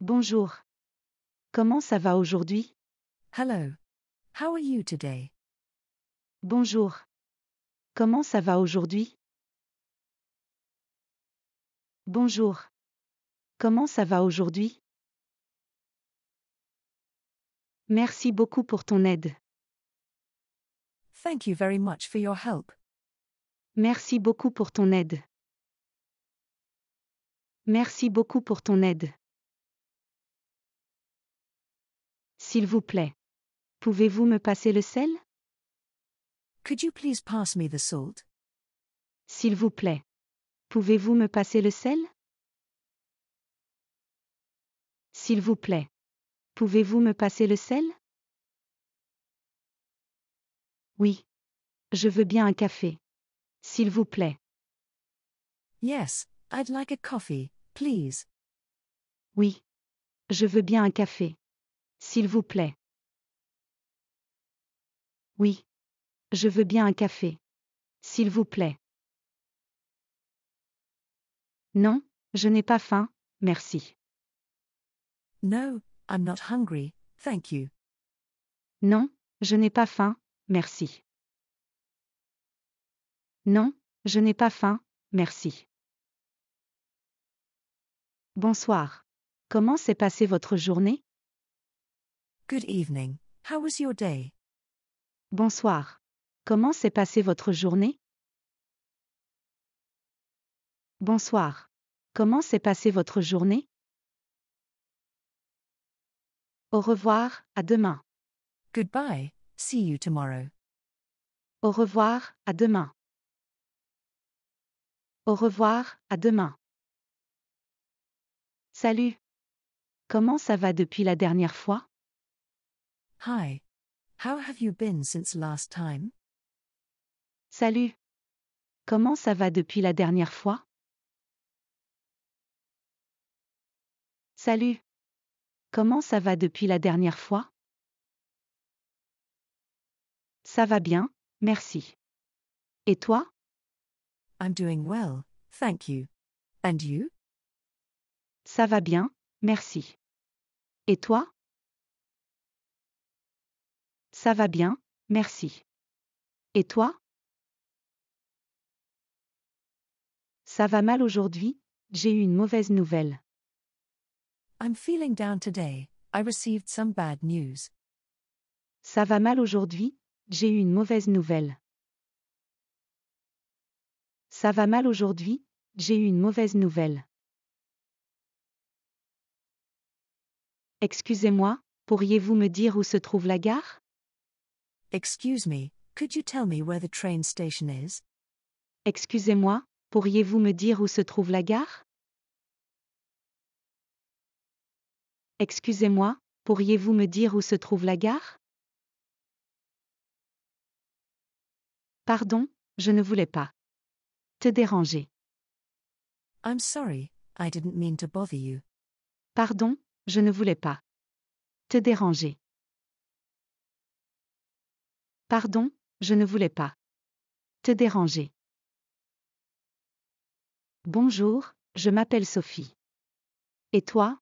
Bonjour. Comment ça va aujourd'hui? Hello. How are you today? Bonjour. Comment ça va aujourd'hui? Bonjour. Comment ça va aujourd'hui? Merci beaucoup pour ton aide. Thank you very much for your help. Merci beaucoup pour ton aide. Merci beaucoup pour ton aide. S'il vous plaît. Pouvez-vous me passer le sel? Could you please pass me the salt? S'il vous plaît. Pouvez-vous me passer le sel? S'il vous plaît. Pouvez-vous me passer le sel? Oui. Je veux bien un café. S'il vous plaît. Yes, I'd like a coffee, please. Oui. Je veux bien un café. S'il vous plaît. Oui. Je veux bien un café. S'il vous plaît. Non, je n'ai pas faim, merci. No, I'm not hungry, thank you. Non, je n'ai pas faim, merci. Non, je n'ai pas faim, merci. Bonsoir. Comment s'est passée votre journée? Good evening. How was your day? Bonsoir. Comment s'est passée votre journée? Bonsoir. Comment s'est passée votre journée? Au revoir, à demain. Goodbye, see you tomorrow. Au revoir, à demain. Au revoir, à demain. Salut. Comment ça va depuis la dernière fois? Hi. How have you been since last time? Salut. Comment ça va depuis la dernière fois? Salut. Comment ça va depuis la dernière fois? Ça va bien, merci. Et toi? I'm doing well, thank you. And you? Ça va bien, merci. Et toi? Ça va bien, merci. Et toi? Ça va mal aujourd'hui, j'ai eu une mauvaise nouvelle. I'm feeling down today, I received some bad news. Ça va mal aujourd'hui, j'ai eu une mauvaise nouvelle. Ça va mal aujourd'hui, j'ai eu une mauvaise nouvelle. Excusez-moi, pourriez-vous me dire où se trouve la gare? Excuse me, could you tell me where the train station is? Excusez-moi, pourriez-vous me dire où se trouve la gare? Excusez-moi, pourriez-vous me dire où se trouve la gare? Pardon, je ne voulais pas te déranger. I'm sorry, I didn't mean to bother you. Pardon, je ne voulais pas te déranger. Pardon, je ne voulais pas te déranger. Bonjour, je m'appelle Sophie. Et toi?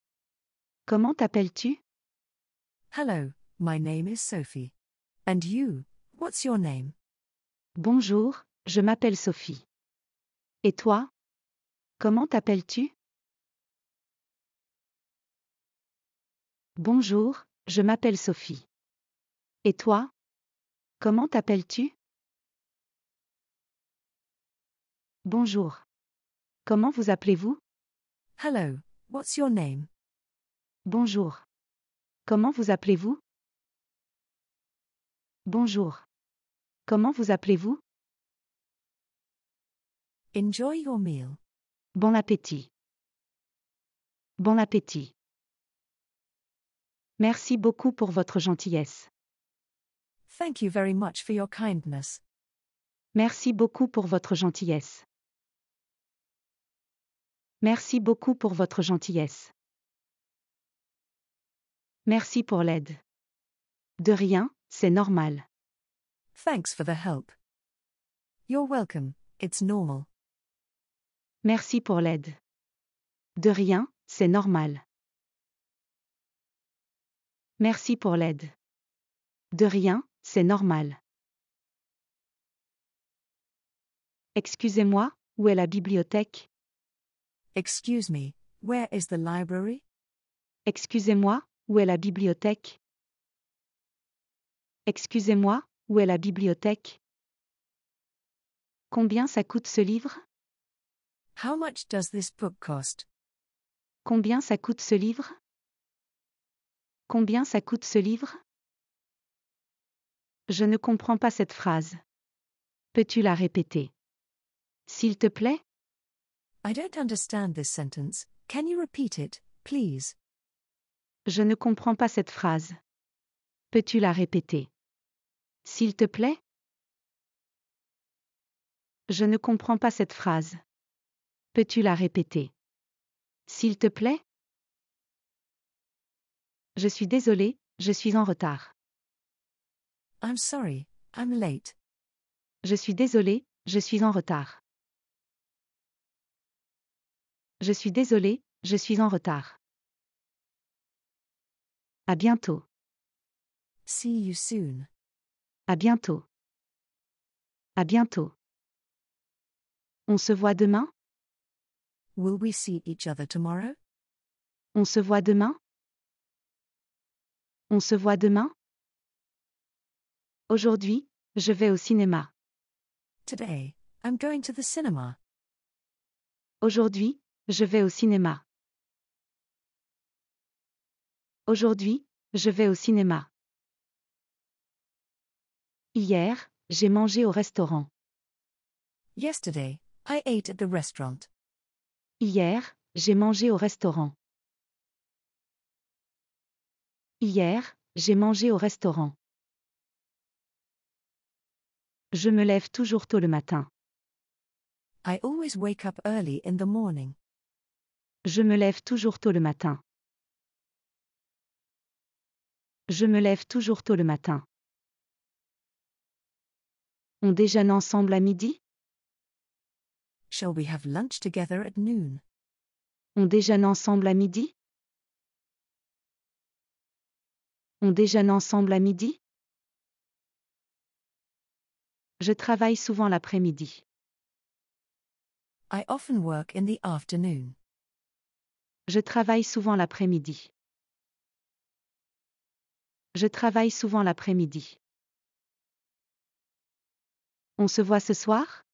Comment t'appelles-tu? Hello, my name is Sophie. And you, what's your name? Bonjour, je m'appelle Sophie. Et toi? Comment t'appelles-tu? Bonjour, je m'appelle Sophie. Et toi? Comment t'appelles-tu? Bonjour. Comment vous appelez-vous? Hello, what's your name? Bonjour. Comment vous appelez-vous? Bonjour. Comment vous appelez-vous? Enjoy your meal. Bon appétit. Bon appétit. Merci beaucoup pour votre gentillesse. Thank you very much for your kindness. Merci beaucoup pour votre gentillesse. Merci beaucoup pour votre gentillesse. Merci pour l'aide. De rien, c'est normal. Thanks for the help. You're welcome, it's normal. Merci pour l'aide. De rien, c'est normal. Merci pour l'aide. De rien, c'est normal. Excusez-moi, où est la bibliothèque? Excuse me, where is the library? Excusez-moi, où est la bibliothèque? Excusez-moi, où est la bibliothèque? Combien ça coûte ce livre? How much does this book cost? Combien ça coûte ce livre? Combien ça coûte ce livre? Je ne comprends pas cette phrase. Peux-tu la répéter? S'il te plaît? I don't understand this sentence. Can you repeat it, please? Je ne comprends pas cette phrase. Peux-tu la répéter? S'il te plaît? Je ne comprends pas cette phrase. Peux-tu la répéter? S'il te plaît? Je suis désolé, je suis en retard. I'm sorry, I'm late. Je suis désolé, je suis en retard. Je suis désolé, je suis en retard. À bientôt. See you soon. À bientôt. À bientôt. On se voit demain? Will we see each other tomorrow? On se voit demain? On se voit demain? Aujourd'hui, je vais au cinéma. Today, I'm going to the cinema. Aujourd'hui, je vais au cinéma. Aujourd'hui, je vais au cinéma. Hier, j'ai mangé au restaurant. Yesterday, I ate at the restaurant. Hier, j'ai mangé au restaurant. Hier, j'ai mangé au restaurant. Je me lève toujours tôt le matin. I always wake up early in the morning. Je me lève toujours tôt le matin. Je me lève toujours tôt le matin. On déjeune ensemble à midi? Shall we have lunch together at noon? On déjeune ensemble à midi? On déjeune ensemble à midi? Je travaille souvent l'après-midi. I often work in the afternoon. Je travaille souvent l'après-midi. Je travaille souvent l'après-midi. On se voit ce soir?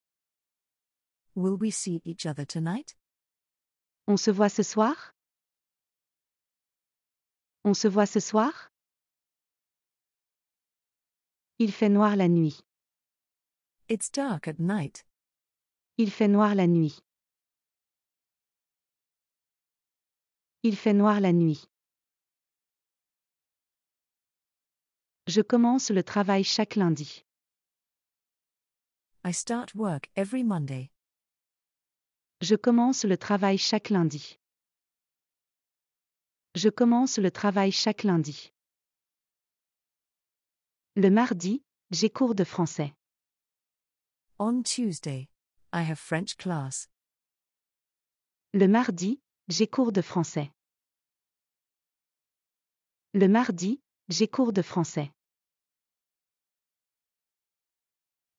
Will we see each other tonight? On se voit ce soir? On se voit ce soir? Il fait noir la nuit. It's dark at night. Il fait noir la nuit. Il fait noir la nuit. Je commence le travail chaque lundi. I start work every Monday. Je commence le travail chaque lundi. Je commence le travail chaque lundi. Le mardi, j'ai cours de français. On Tuesday, I have French class. Le mardi, j'ai cours de français. Le mardi, j'ai cours de français.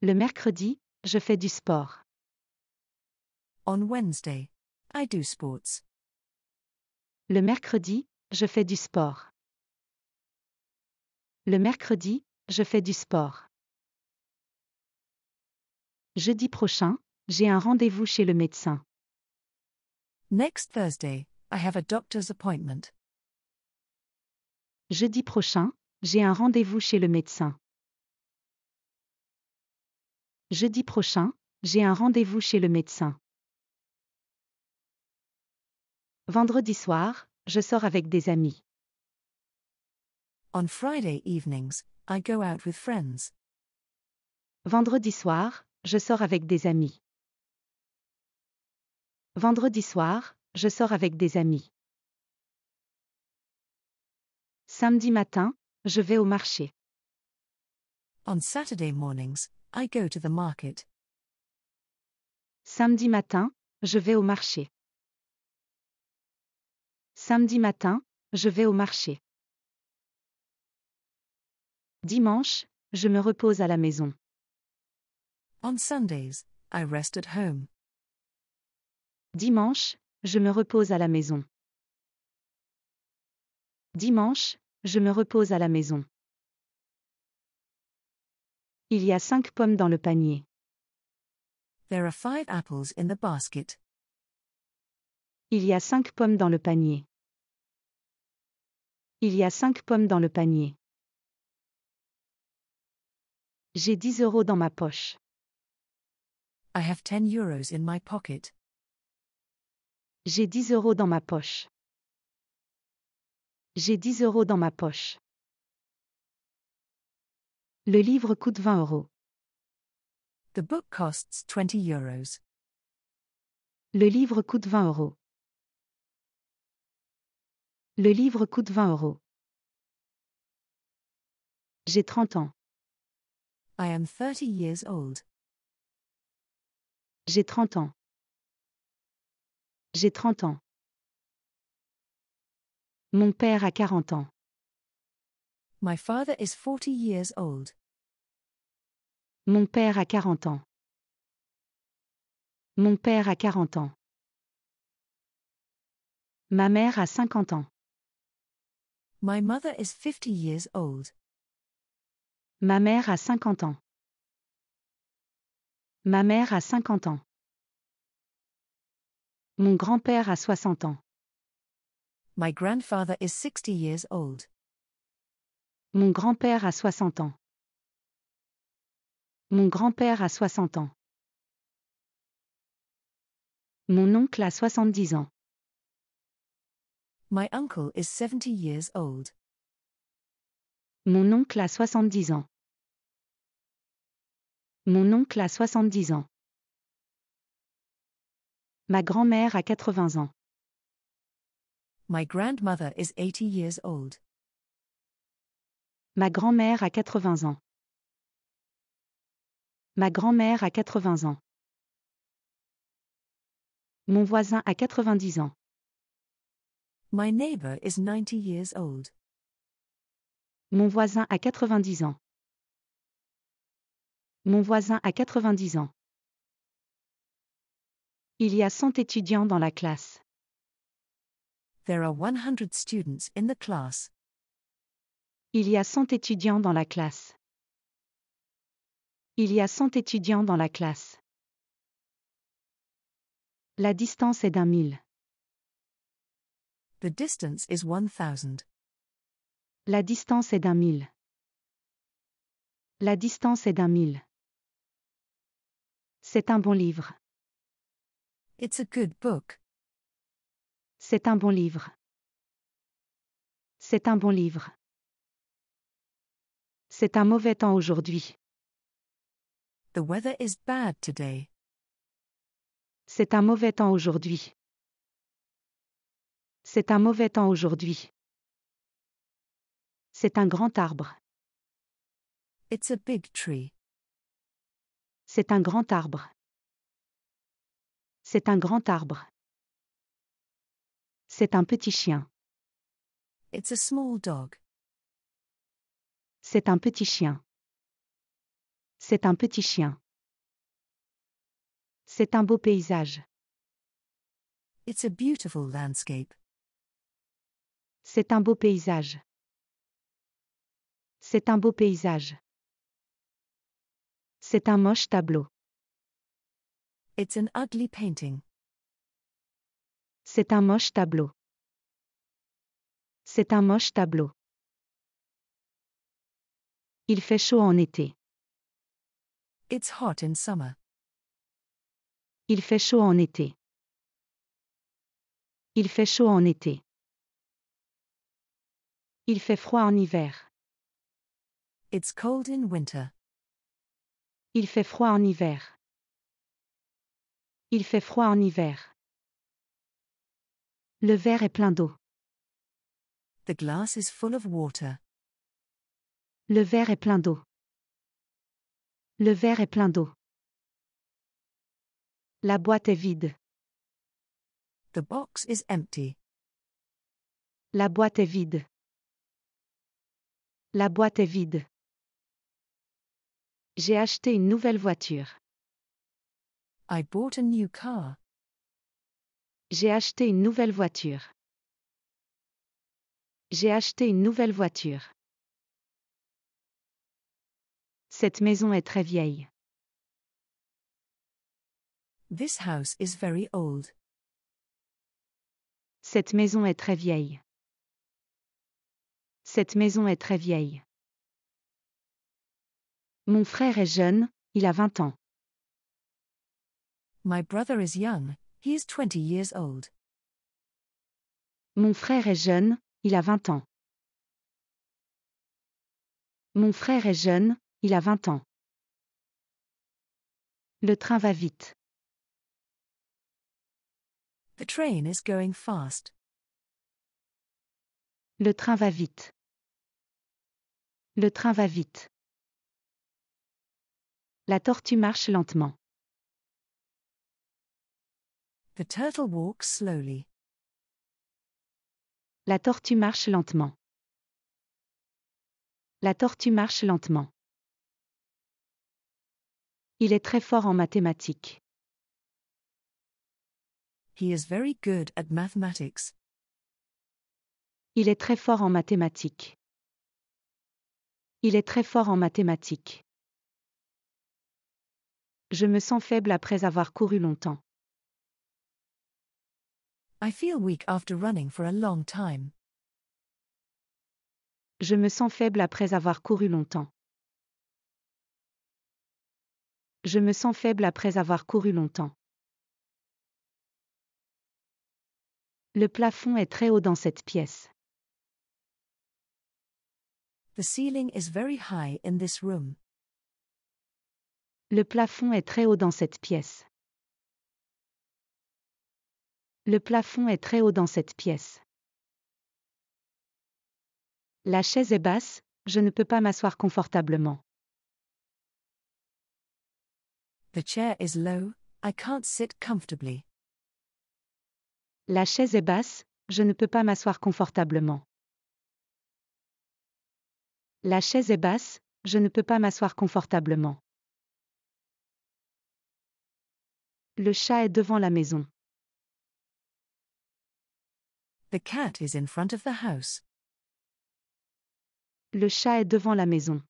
Le mercredi, je fais du sport. On Wednesday, I do sports. Le mercredi, je fais du sport. Le mercredi, je fais du sport. Jeudi prochain, j'ai un rendez-vous chez le médecin. Next Thursday, I have a doctor's appointment. Jeudi prochain, j'ai un rendez-vous chez le médecin. Jeudi prochain, j'ai un rendez-vous chez le médecin. Vendredi soir, je sors avec des amis. On Friday evenings, I go out with friends. Vendredi soir, je sors avec des amis. Vendredi soir, je sors avec des amis. Samedi matin, je vais au marché. On Saturday mornings, I go to the market. Samedi matin, je vais au marché. Samedi matin, je vais au marché. Dimanche, je me repose à la maison. On Sundays, I rest at home. Dimanche, je me repose à la maison. Dimanche, je me repose à la maison. Il y a 5 pommes dans le panier. There are 5 apples in the basket. Il y a 5 pommes dans le panier. Il y a 5 pommes dans le panier. J'ai 10 euros dans ma poche. I have 10 euros in my pocket. J'ai 10 euros dans ma poche. J'ai 10 euros dans ma poche. Le livre coûte 20 euros. The book costs 20 euros. Le livre coûte 20 euros. Le livre coûte 20 euros. J'ai 30 ans. I am 30 years old. J'ai 30 ans. J'ai 30 ans. Mon père a 40 ans. My father is 40 years old. Mon père a 40 ans. Mon père a 40 ans. Ma mère a 50 ans. My mother is 50 years old. Ma mère a 50 ans. Ma mère a 50 ans. Mon grand-père a 60 ans. My grandfather is 60 years old. Mon grand-père a 60 ans. Mon grand-père a 60 ans. Mon oncle a 70 ans. My uncle is 70 years old. Mon oncle a 70 ans. Mon oncle a 70 ans. Ma grand-mère a 80 ans. My grandmother is 80 years old. Ma grand-mère a 80 ans. Ma grand-mère a 80 ans. Mon voisin a 90 ans. My neighbor is 90 years old. Mon voisin a 90 ans. Mon voisin a 90 ans. Il y a 100 étudiants dans la classe. There are 100 students in the class. Il y a 100 étudiants dans la classe. Il y a 100 étudiants dans la classe. La distance est d'1 000. The distance is 1000. La distance est d'1 000. La distance est d'1 000. C'est un bon livre. It's a good book. C'est un bon livre. C'est un bon livre. C'est un mauvais temps aujourd'hui. The weather is bad today. C'est un mauvais temps aujourd'hui. C'est un mauvais temps aujourd'hui. C'est un grand arbre. It's a big tree. C'est un grand arbre. C'est un grand arbre. C'est un petit chien. It's a small dog. C'est un petit chien. C'est un petit chien. C'est un beau paysage. It's a beautiful landscape. C'est un beau paysage. C'est un beau paysage. C'est un moche tableau. It's an ugly painting. C'est un moche tableau. C'est un moche tableau. Il fait chaud en été. It's hot in summer. Il fait chaud en été. Il fait chaud en été. Il fait froid en hiver. It's cold in winter. Il fait froid en hiver. Il fait froid en hiver. Le verre est plein d'eau. The glass is full of water. Le verre est plein d'eau. Le verre est plein d'eau. La boîte est vide. The box is empty. La boîte est vide. La boîte est vide. J'ai acheté une nouvelle voiture. I bought a new car. J'ai acheté une nouvelle voiture. J'ai acheté une nouvelle voiture. Cette maison est très vieille. This house is very old. Cette maison est très vieille. Cette maison est très vieille. Mon frère est jeune, il a 20 ans. My brother is young, he is 20 years old. Mon frère est jeune, il a 20 ans. Mon frère est jeune, il a 20 ans. Le train va vite. The train is going fast. Le train va vite. Le train va vite. La tortue marche lentement. The turtle walks slowly. La tortue marche lentement. La tortue marche lentement. Il est très fort en mathématiques. He is very good at mathematics. Il est très fort en mathématiques. Il est très fort en mathématiques. Je me sens faible après avoir couru longtemps. I feel weak after running for a long time. Je me sens faible après avoir couru longtemps. Je me sens faible après avoir couru longtemps. Le plafond est très haut dans cette pièce. The ceiling is very high in this room. Le plafond est très haut dans cette pièce. Le plafond est très haut dans cette pièce. La chaise est basse, je ne peux pas m'asseoir confortablement. The chair is low, I can't sit comfortably. La chaise est basse, je ne peux pas m'asseoir confortablement. La chaise est basse, je ne peux pas m'asseoir confortablement. Le chat est devant la maison. The cat is in front of the house. Le chat est devant la maison.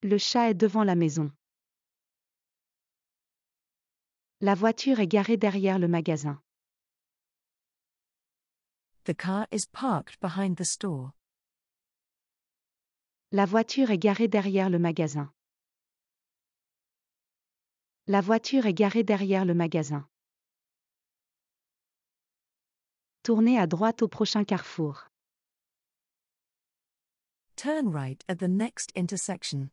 Le chat est devant la maison. La voiture est garée derrière le magasin. The car is parked behind the store. La voiture est garée derrière le magasin. La voiture est garée derrière le magasin. Tournez à droite au prochain carrefour. Turn right at the next intersection.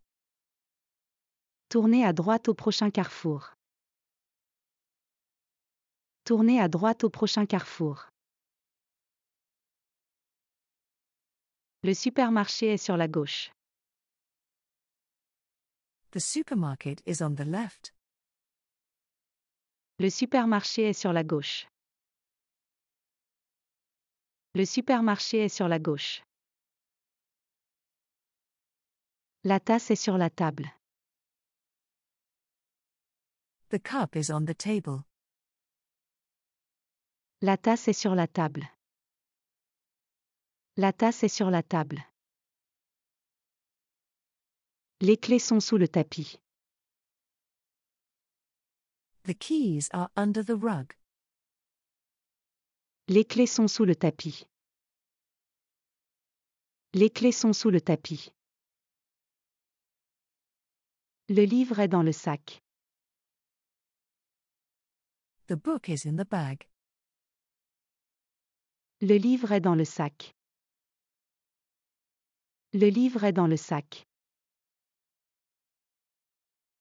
Tournez à droite au prochain carrefour. Tournez à droite au prochain carrefour. Le supermarché est sur la gauche. The supermarket is on the left. Le supermarché est sur la gauche. Le supermarché est sur la gauche. La tasse est sur la table. The cup is on the table. La tasse est sur la table. La tasse est sur la table. Les clés sont sous le tapis. The keys are under the rug. Les clés sont sous le tapis. Les clés sont sous le tapis. Le livre est dans le sac. The book is in the bag. Le livre est dans le sac. Le livre est dans le sac.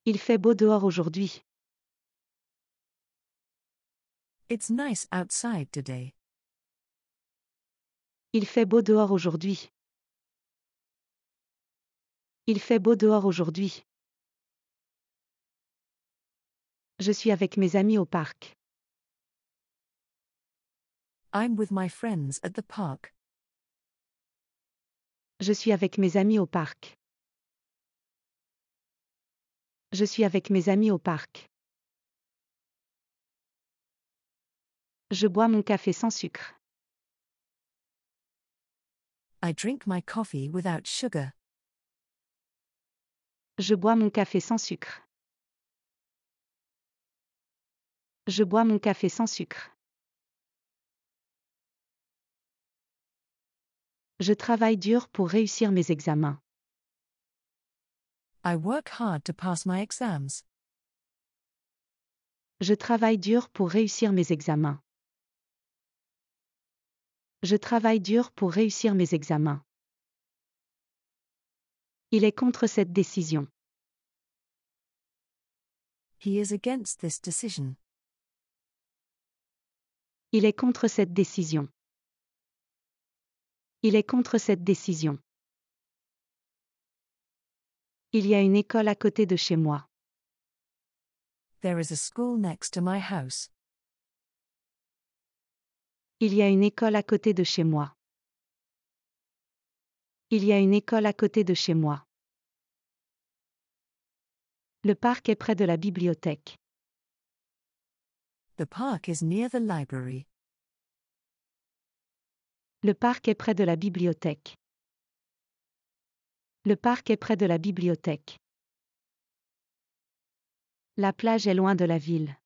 Il fait beau dehors aujourd'hui. It's nice outside today. Il fait beau dehors aujourd'hui. Il fait beau dehors aujourd'hui. Je suis avec mes amis au parc. I'm with my friends at the park. Je suis avec mes amis au parc. Je suis avec mes amis au parc. Je bois mon café sans sucre. I drink my coffee without sugar. Je bois mon café sans sucre. Je bois mon café sans sucre. Je travaille dur pour réussir mes examens. I work hard to pass my exams. Je travaille dur pour réussir mes examens. Je travaille dur pour réussir mes examens. Il est contre cette décision. He is against this decision. Il est contre cette décision. Il est contre cette décision. Il y a une école à côté de chez moi. There is a school next to my house. Il y a une école à côté de chez moi. Il y a une école à côté de chez moi. Le parc est près de la bibliothèque. The park is near the library. Le parc est près de la bibliothèque. Le parc est près de la bibliothèque. La plage est loin de la ville.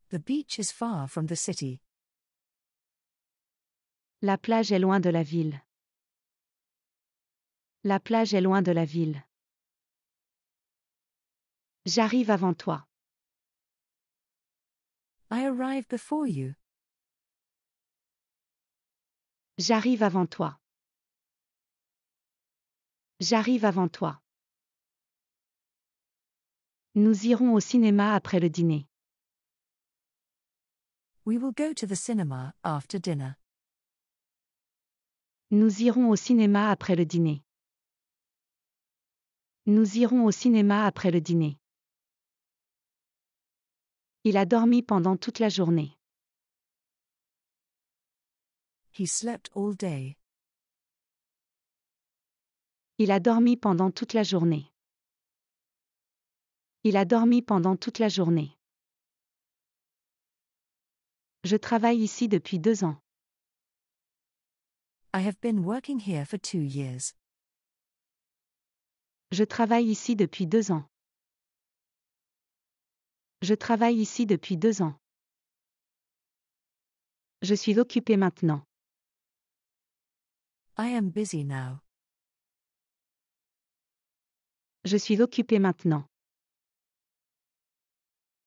The beach is far from the city. La plage est loin de la ville. La plage est loin de la ville. J'arrive avant toi. I arrive before you. J'arrive avant toi. J'arrive avant toi. Nous irons au cinéma après le dîner. We will go to the cinema after dinner. Nous irons au cinéma après le dîner. Nous irons au cinéma après le dîner. Il a dormi pendant toute la journée. He slept all day. Il a dormi pendant toute la journée. Il a dormi pendant toute la journée. Je travaille ici depuis 2 ans. I have been working here for 2 years. Je travaille ici depuis 2 ans. Je travaille ici depuis 2 ans. Je suis occupé maintenant. I am busy now. Je suis occupé maintenant.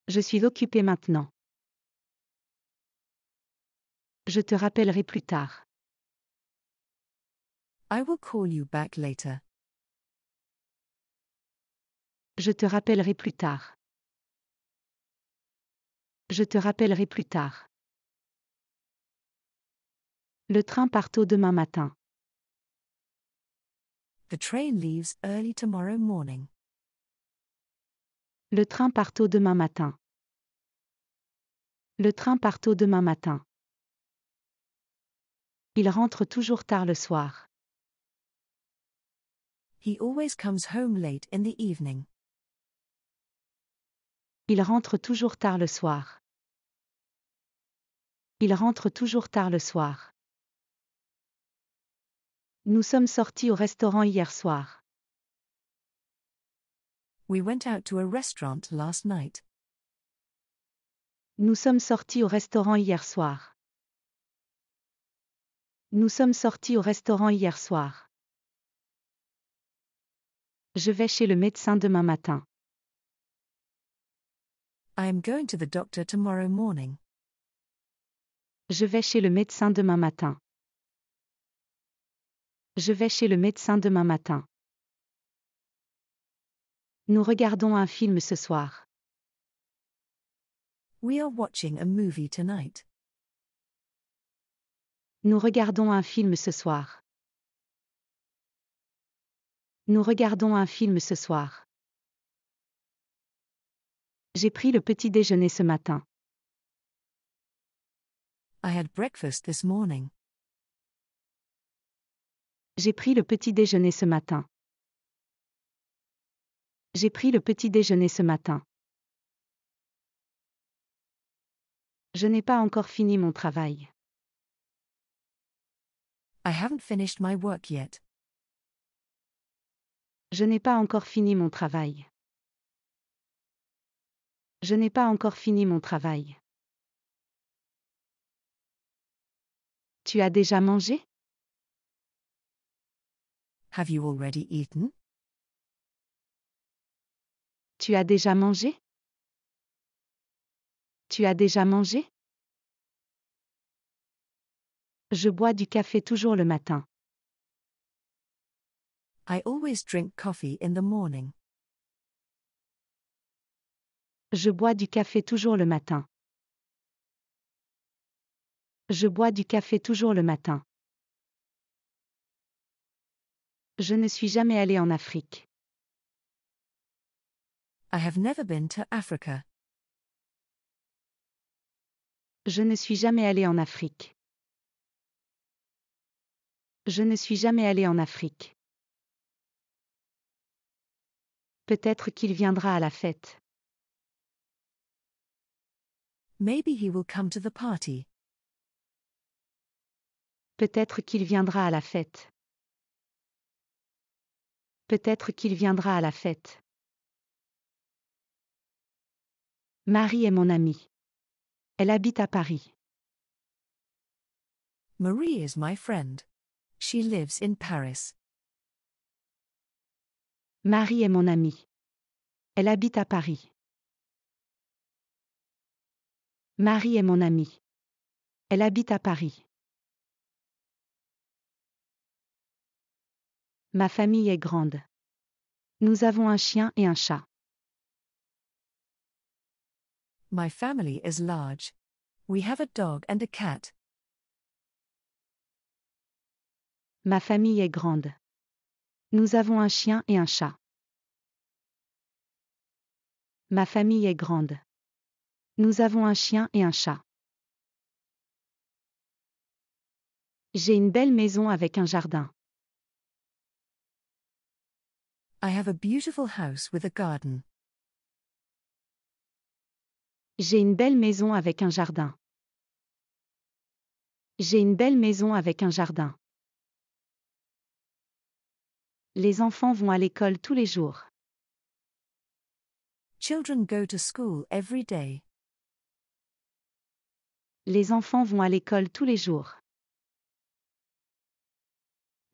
Je suis occupé maintenant. Je te rappellerai plus tard. I will call you back later. Je te rappellerai plus tard. Je te rappellerai plus tard. Le train part tôt demain matin. The train leaves early tomorrow morning. Le train part tôt demain matin. Le train part tôt demain matin. Il rentre toujours tard le soir. He always comes home late in the evening. Il rentre toujours tard le soir. Il rentre toujours tard le soir. Nous sommes sortis au restaurant hier soir. We went out to a restaurant last night. Nous sommes sortis au restaurant hier soir. Nous sommes sortis au restaurant hier soir. Je vais chez le médecin demain matin. I am going to the doctor tomorrow morning. Je vais chez le médecin demain matin. Je vais chez le médecin demain matin. Nous regardons un film ce soir. We are watching a movie tonight. Nous regardons un film ce soir. Nous regardons un film ce soir. J'ai pris le petit déjeuner ce matin. I had breakfast this morning. J'ai pris le petit déjeuner ce matin. J'ai pris le petit déjeuner ce matin. Je n'ai pas encore fini mon travail. I haven't finished my work yet. Je n'ai pas encore fini mon travail. Je n'ai pas encore fini mon travail. Tu as déjà mangé? Have you already eaten? Tu as déjà mangé? Tu as déjà mangé? Je bois du café toujours le matin. I always drink coffee in the morning. Je bois du café toujours le matin. Je bois du café toujours le matin. Je ne suis jamais allé en Afrique. I have never been to Africa. Je ne suis jamais allé en Afrique. Je ne suis jamais allé en Afrique. Peut-être qu'il viendra à la fête. Maybe he will come to the party. Peut-être qu'il viendra à la fête. Peut-être qu'il viendra à la fête. Marie est mon amie. Elle habite à Paris. Marie is my friend. She lives in Paris. Marie est mon amie. Elle habite à Paris. Marie est mon amie. Elle habite à Paris. Ma famille est grande. Nous avons un chien et un chat. My family is large. We have a dog and a cat. Ma famille est grande. Nous avons un chien et un chat. Ma famille est grande. Nous avons un chien et un chat. J'ai une belle maison avec un jardin. I have a beautiful house with a garden. J'ai une belle maison avec un jardin. J'ai une belle maison avec un jardin. Les enfants vont à l'école tous les jours. Children go to school every day. Les enfants vont à l'école tous les jours.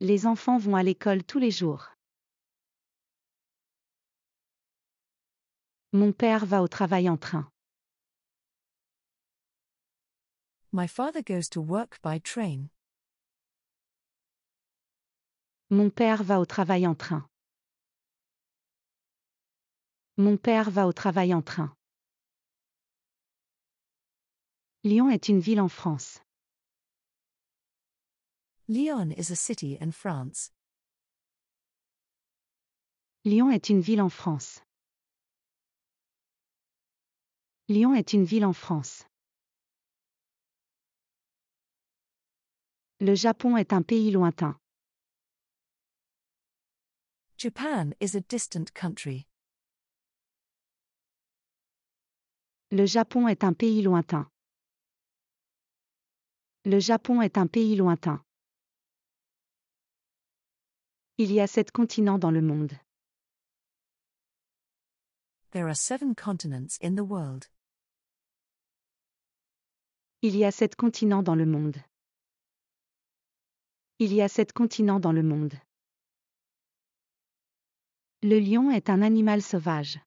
Les enfants vont à l'école tous les jours. Mon père va au travail en train. My father goes to work by train. Mon père va au travail en train. Mon père va au travail en train. Lyon est une ville en France. Lyon is a city in France. Lyon est une ville en France. Lyon est une ville en France. Le Japon est un pays lointain. Japan is a distant country. Le Japon est un pays lointain. Le Japon est un pays lointain. Il y a 7 continents dans le monde. There are 7 continents in the world. Il y a 7 continents dans le monde. Il y a 7 continents dans le monde. Le lion est un animal sauvage.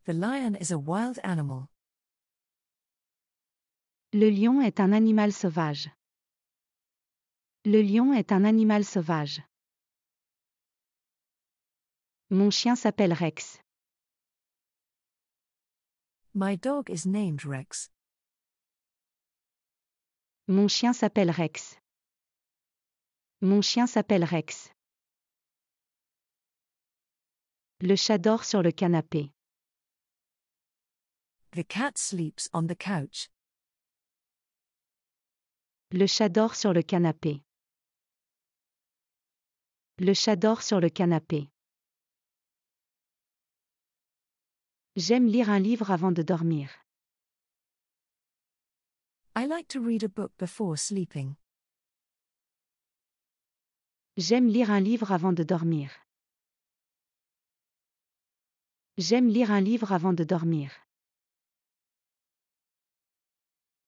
The lion is a wild animal. Le lion est un animal sauvage. Le lion est un animal sauvage. Mon chien s'appelle Rex. My dog is named Rex. Mon chien s'appelle Rex. Mon chien s'appelle Rex. Le chat dort sur le canapé. The cat sleeps on the couch. Le chat dort sur le canapé. Le chat dort sur le canapé. J'aime lire un livre avant de dormir. I like to read a book before sleeping. J'aime lire un livre avant de dormir. J'aime lire un livre avant de dormir.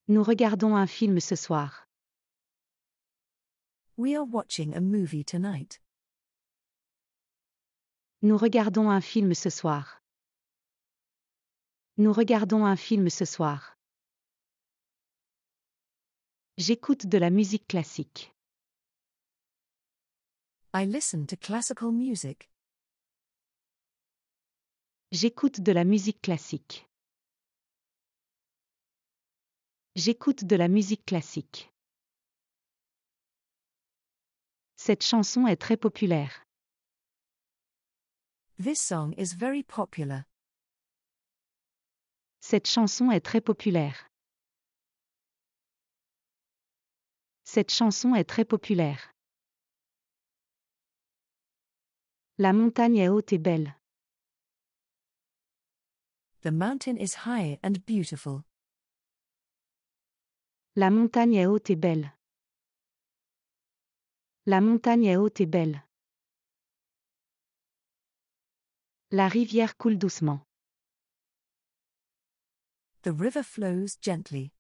Nous regardons un film ce soir. We are watching a movie tonight. Nous regardons un film ce soir. Nous regardons un film ce soir. J'écoute de la musique classique. I listen to classical music. J'écoute de la musique classique. J'écoute de la musique classique. Cette chanson est très populaire. This song is very popular. Cette chanson est très populaire. Cette chanson est très populaire. La montagne est haute et belle. The mountain is high and beautiful. La montagne est haute et belle. La montagne est haute et belle. La rivière coule doucement. The river flows gently.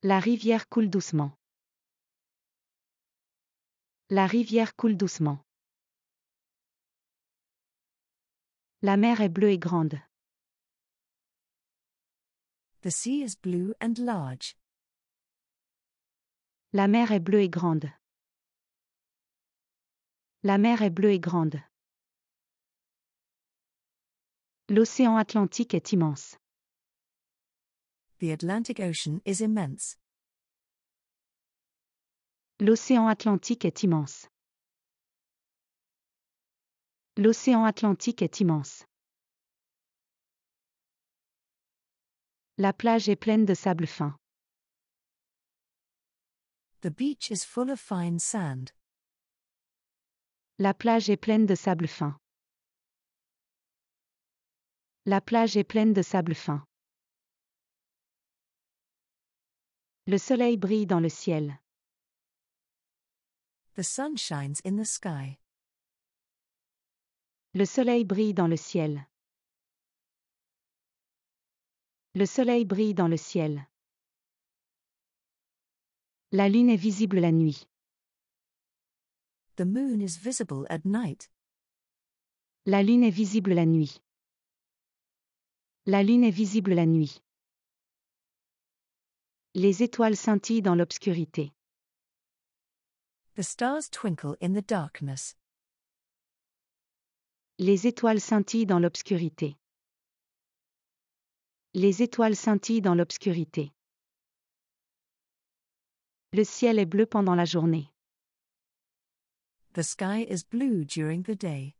La rivière coule doucement. La rivière coule doucement. La mer est bleue et grande. The sea is blue and large. La mer est bleue et grande. La mer est bleue et grande. L'océan Atlantique est immense. The Atlantic Ocean is immense. L'océan Atlantique est immense. L'océan Atlantique est immense. La plage est pleine de sable fin. The beach is full of fine sand. La plage est pleine de sable fin. La plage est pleine de sable fin. Le soleil brille dans le ciel. The sun shines in the sky. Le soleil brille dans le ciel. Le soleil brille dans le ciel. La lune est visible la nuit. The moon is visible at night. La lune est visible la nuit. La lune est visible la nuit. Les étoiles scintillent dans l'obscurité. The stars twinkle in the darkness. Les étoiles scintillent dans l'obscurité. Les étoiles scintillent dans l'obscurité. Le ciel est bleu pendant la journée. The sky is blue during the day.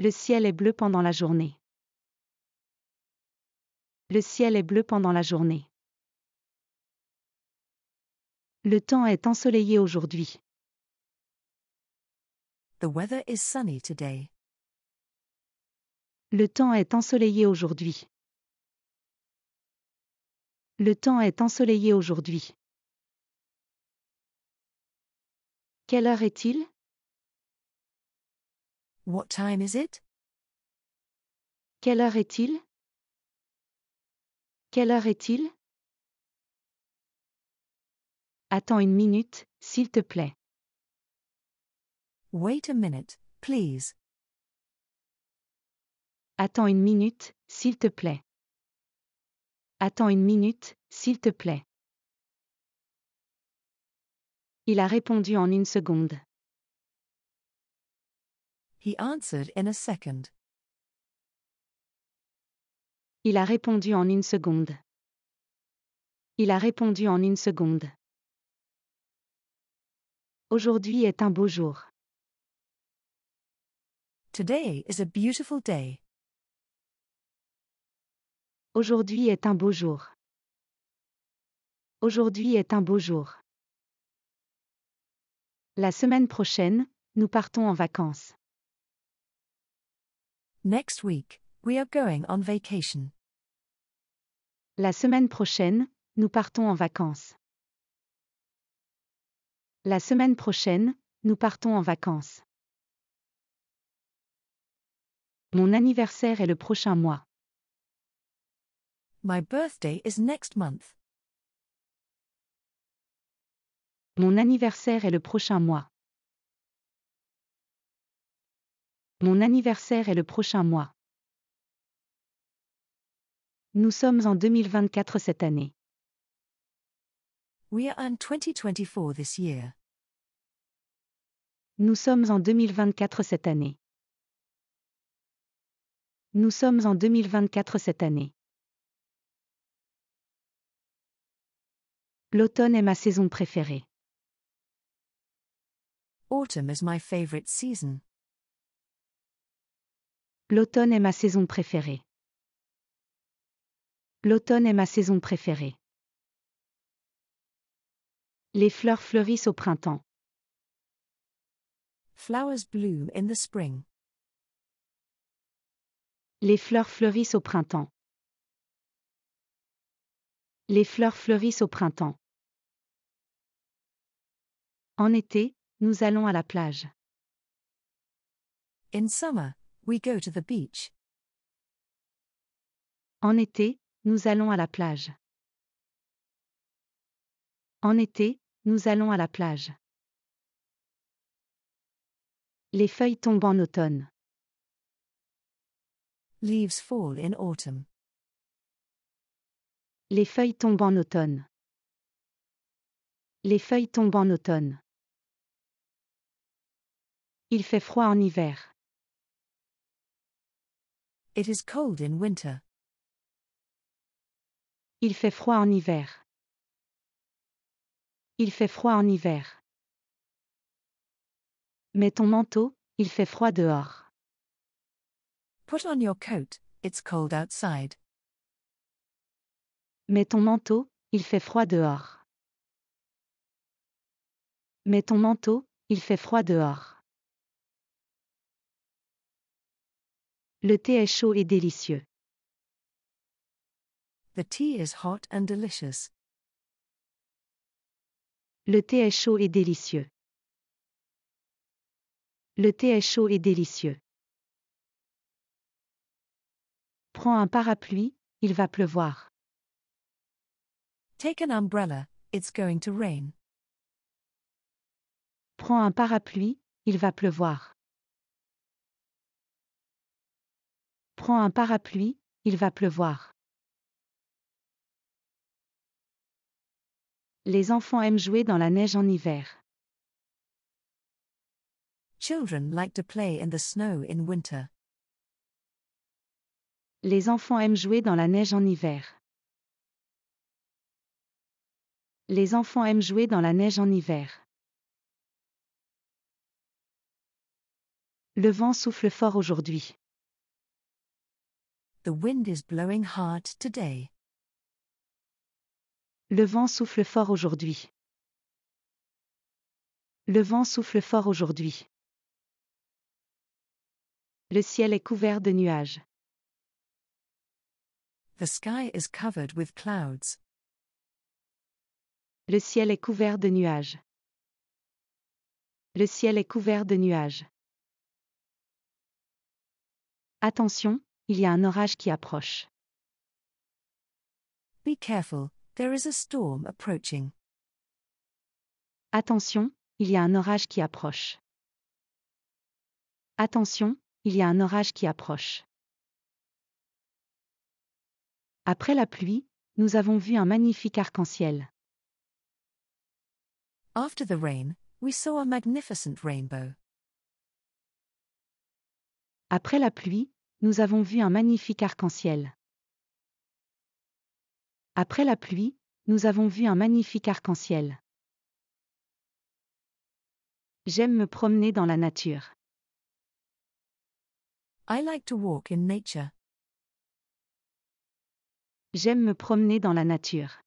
Le ciel est bleu pendant la journée. Le ciel est bleu pendant la journée. Le temps est ensoleillé aujourd'hui. The weather is sunny today. Le temps est ensoleillé aujourd'hui. Le temps est ensoleillé aujourd'hui. Quelle heure est-il? What time is it? Quelle heure est-il? Quelle heure est-il? Attends une minute, s'il te plaît. Wait a minute, please. Attends une minute, s'il te plaît. Attends une minute, s'il te plaît. Il a répondu en une seconde. He answered in a second. Il a répondu en une seconde. Il a répondu en une seconde. Aujourd'hui est un beau jour. Today is a beautiful day. Aujourd'hui est un beau jour. Aujourd'hui est un beau jour. La semaine prochaine, nous partons en vacances. Next week, we are going on vacation. La semaine prochaine, nous partons en vacances. La semaine prochaine, nous partons en vacances. Mon anniversaire est le prochain mois. My birthday is next month. Mon anniversaire est le prochain mois. Mon anniversaire est le prochain mois. Nous sommes en 2024 cette année. We are in 2024 this year. Nous sommes en 2024 cette année. Nous sommes en 2024 cette année. L'automne est ma saison préférée. Autumn is my favorite season. L'automne est ma saison préférée. L'automne est ma saison préférée. Les fleurs fleurissent au printemps. Flowers bloom in the spring. Les fleurs fleurissent au printemps. Les fleurs fleurissent au printemps. En été, nous allons à la plage. In summer, we go to the beach. En été, nous allons à la plage. En été, nous allons à la plage. Les feuilles tombent en automne. Leaves fall in autumn. Les feuilles tombent en automne. Les feuilles tombent en automne. Il fait froid en hiver. It is cold in winter. Il fait froid en hiver. Il fait froid en hiver. Mets ton manteau, il fait froid dehors. Put on your coat, it's cold outside. Mets ton manteau, il fait froid dehors. Mets ton manteau, il fait froid dehors. Le thé est chaud et délicieux. The tea is hot and delicious. Le thé est chaud et délicieux. Le thé est chaud et délicieux. Prends un parapluie, il va pleuvoir. Take an umbrella, it's going to rain. Prends un parapluie, il va pleuvoir. Prends un parapluie, il va pleuvoir. Les enfants aiment jouer dans la neige en hiver. Children like to play in the snow in winter. Les enfants aiment jouer dans la neige en hiver. Les enfants aiment jouer dans la neige en hiver. Le vent souffle fort aujourd'hui. The wind is blowing hard today. Le vent souffle fort aujourd'hui. Le vent souffle fort aujourd'hui. Le ciel est couvert de nuages. The sky is covered with clouds. Le ciel est couvert de nuages. Le ciel est couvert de nuages. Attention, il y a un orage qui approche. Be careful, there is a storm approaching. Attention, il y a un orage qui approche. Attention, il y a un orage qui approche. Après la pluie, nous avons vu un magnifique arc-en-ciel. After the rain, we saw a magnificent rainbow. Après la pluie, nous avons vu un magnifique arc-en-ciel. Après la pluie, nous avons vu un magnifique arc-en-ciel. J'aime me promener dans la nature. I like to walk in nature. J'aime me promener dans la nature.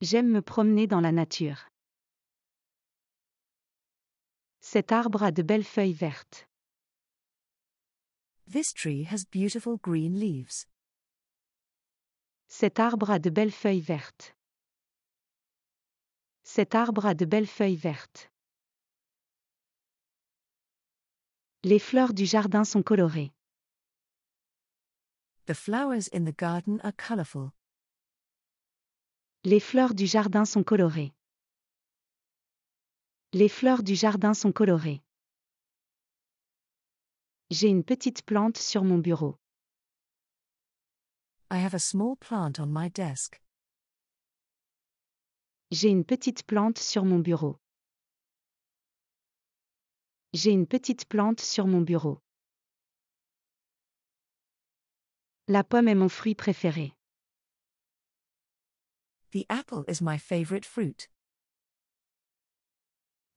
J'aime me promener dans la nature. Cet arbre a de belles feuilles vertes. This tree has beautiful green leaves. Cet arbre a de belles feuilles vertes. Cet arbre a de belles feuilles vertes. Les fleurs du jardin sont colorées. The flowers in the garden are colorful. Les fleurs du jardin sont colorées. Les fleurs du jardin sont colorées. J'ai une petite plante sur mon bureau. I have a small plant on my desk. J'ai une petite plante sur mon bureau. J'ai une petite plante sur mon bureau. La pomme est mon fruit préféré. The apple is my favorite fruit.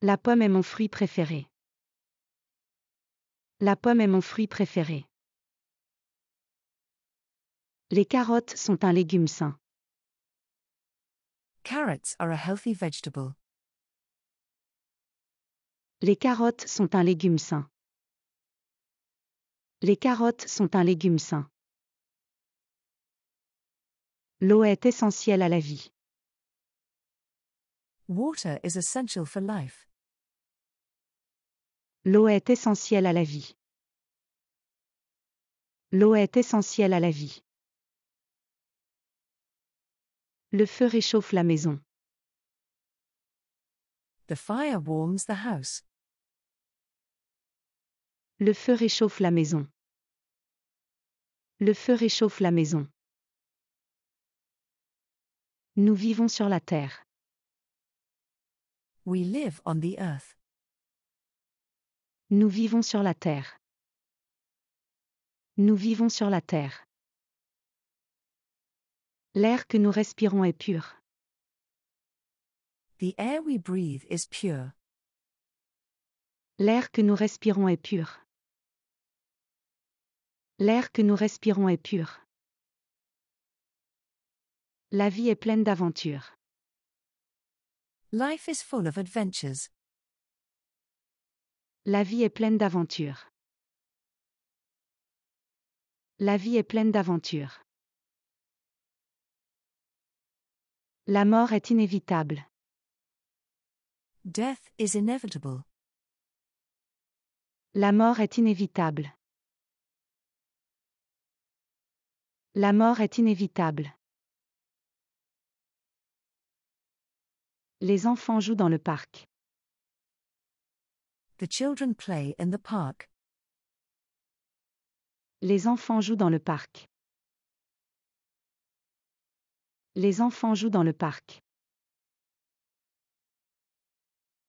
La pomme est mon fruit préféré. La pomme est mon fruit préféré. Les carottes sont un légume sain. Carrots are a healthy vegetable. Les carottes sont un légume sain. Les carottes sont un légume sain. L'eau est essentielle à la vie. Water is essential for life. L'eau est essentielle à la vie. L'eau est essentielle à la vie. Le feu réchauffe la maison. The fire warms the house. Le feu réchauffe la maison. Le feu réchauffe la maison. Nous vivons sur la terre. We live on the earth. Nous vivons sur la terre. Nous vivons sur la terre. L'air que nous respirons est pur. The air we breathe is pure. L'air que nous respirons est pur. L'air que nous respirons est pur. La vie est pleine d'aventures. Life is full of adventures. La vie est pleine d'aventures. La vie est pleine d'aventures. La mort est inévitable. Death is inevitable. La mort est inévitable. La mort est inévitable. Les enfants jouent dans le parc. The children play in the park. Les enfants jouent dans le parc. Les enfants jouent dans le parc.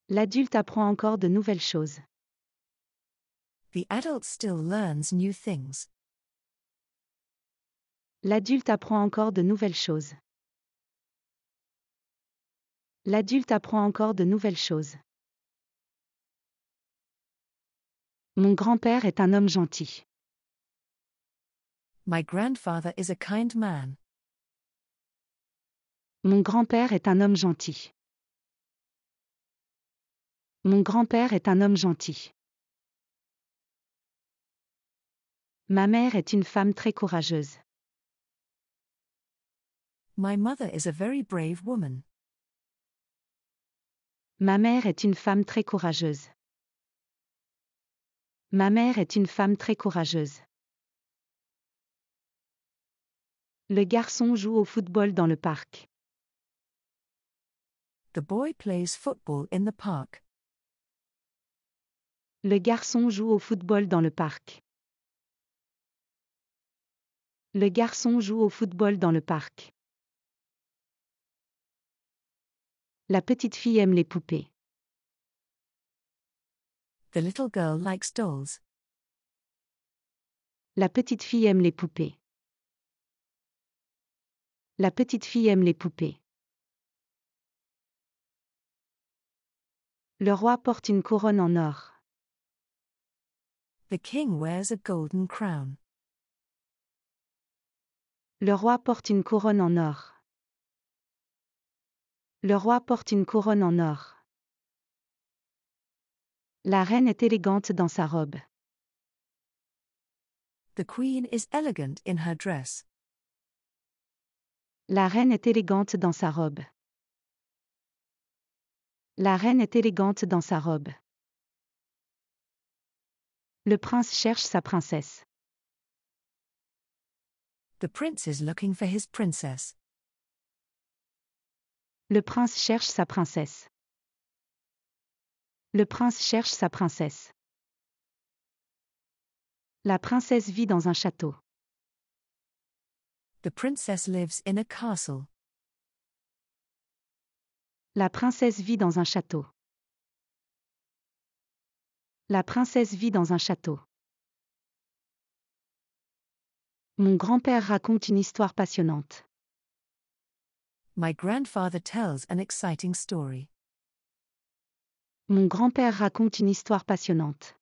L'adulte apprend encore de nouvelles choses. The adult still learns new things. L'adulte apprend encore de nouvelles choses. L'adulte apprend encore de nouvelles choses. Mon grand-père est un homme gentil. My grandfather is a kind man. Mon grand-père est un homme gentil. Mon grand-père est un homme gentil. Ma mère est une femme très courageuse. My mother is a very brave woman. Ma mère est une femme très courageuse. Ma mère est une femme très courageuse. Le garçon joue au football dans le parc. The boy plays football in the park. Le garçon joue au football dans le parc. Le garçon joue au football dans le parc. La petite fille aime les poupées. The little girl likes dolls. La petite fille aime les poupées. La petite fille aime les poupées. Le roi porte une couronne en or. The king wears a golden crown. Le roi porte une couronne en or. Le roi porte une couronne en or. La reine est élégante dans sa robe. The queen is elegant in her dress. La reine est élégante dans sa robe. La reine est élégante dans sa robe. Le prince cherche sa princesse. The prince is looking for his princess. Le prince cherche sa princesse. Le prince cherche sa princesse. La princesse vit dans un château. The princess lives in a castle. La princesse vit dans un château. La princesse vit dans un château. Mon grand-père raconte une histoire passionnante. My grandfather tells an exciting story. Mon grand-père raconte une histoire passionnante.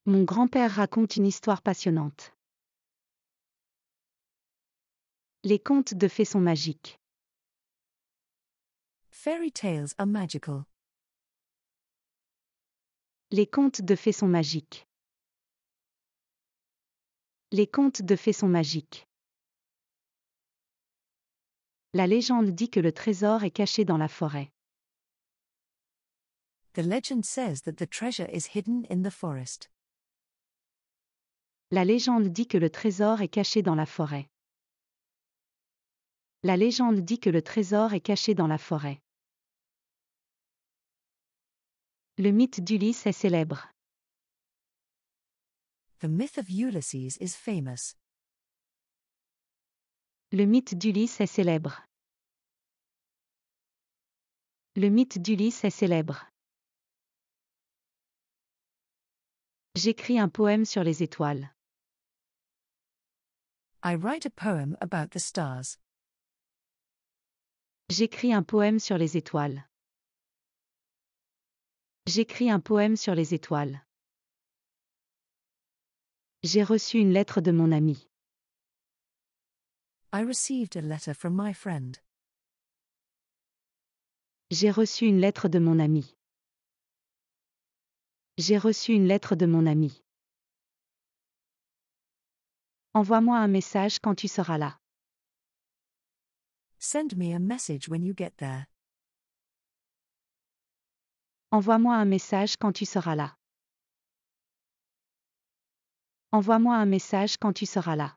Mon grand-père raconte une histoire passionnante. Les contes de fées sont magiques. Fairy tales are magical. Les contes de fées sont magiques. Les contes de fées sont magiques. La légende dit que le trésor est caché dans la forêt. The legend says that the treasure is hidden in the forest. La légende dit que le trésor est caché dans la forêt. La légende dit que le trésor est caché dans la forêt. Le mythe d'Ulysse est célèbre. The myth of Ulysses is famous. Le mythe d'Ulysse est célèbre. Le mythe d'Ulysse est célèbre. J'écris un poème sur les étoiles. I write a poem about the stars. J'écris un poème sur les étoiles. J'écris un poème sur les étoiles. J'ai reçu une lettre de mon ami. I received a letter from my friend. J'ai reçu une lettre de mon ami. J'ai reçu une lettre de mon ami. Envoie-moi un message quand tu seras là. Send me a message when you get there. Envoie-moi un message quand tu seras là. Envoie-moi un message quand tu seras là.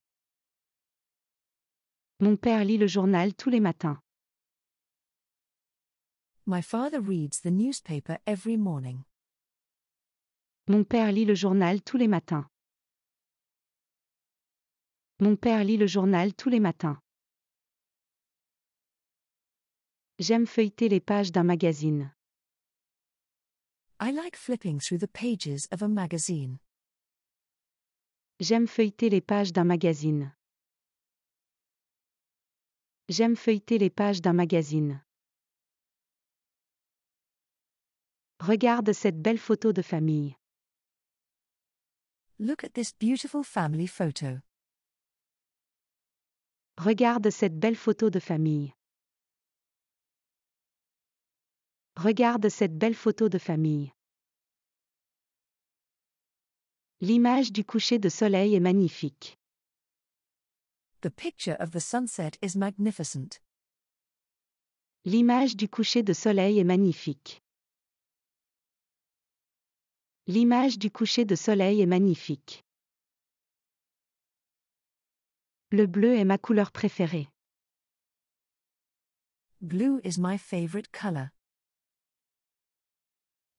Mon père lit le journal tous les matins. My father reads the newspaper every morning. Mon père lit le journal tous les matins. Mon père lit le journal tous les matins. J'aime feuilleter les pages d'un magazine. I like flipping through the pages of a magazine. J'aime feuilleter les pages d'un magazine. J'aime feuilleter les pages d'un magazine. Regarde cette belle photo de famille. Look at this beautiful family photo. Regarde cette belle photo de famille. Regarde cette belle photo de famille. L'image du coucher de soleil est magnifique. The picture of the sunset is magnificent. L'image du coucher de soleil est magnifique. L'image du coucher de soleil est magnifique. Le bleu est ma couleur préférée. Blue is my favorite color.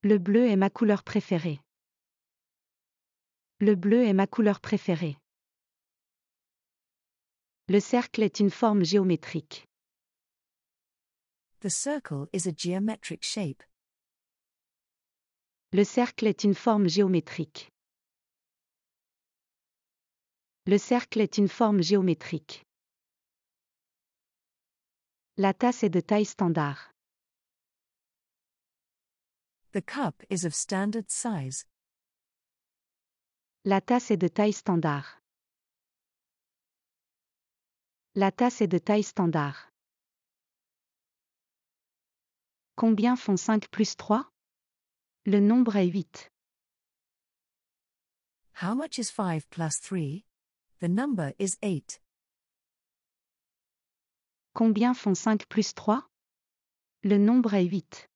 Le bleu est ma couleur préférée. Le bleu est ma couleur préférée. Le cercle est une forme géométrique. The circle is a geometric shape. Le cercle est une forme géométrique. Le cercle est une forme géométrique. La tasse est de taille standard. The cup is of standard size. La tasse est de taille standard. La tasse est de taille standard. Combien font 5 plus 3? Le nombre est 8. How much is 5 plus 3? The number is 8. Combien font 5 plus 3? Le nombre est 8.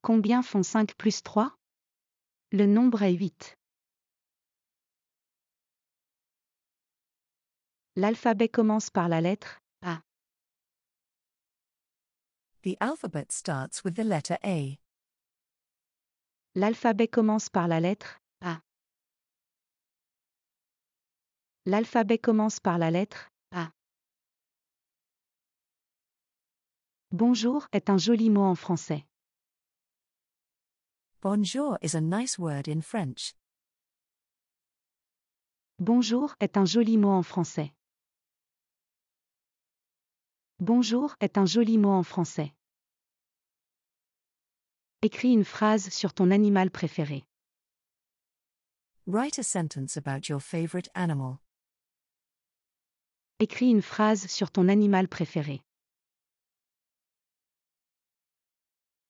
Combien font 5 plus 3? Le nombre est 8. L'alphabet commence par la lettre A. The alphabet starts with the letter A. L'alphabet commence par la lettre A. L'alphabet commence par la lettre A. Bonjour est un joli mot en français. Bonjour is a nice word in French. Bonjour est un joli mot en français. Bonjour est un joli mot en français. Écris une phrase sur ton animal préféré. Write a sentence about your favorite animal. Écris une phrase sur ton animal préféré.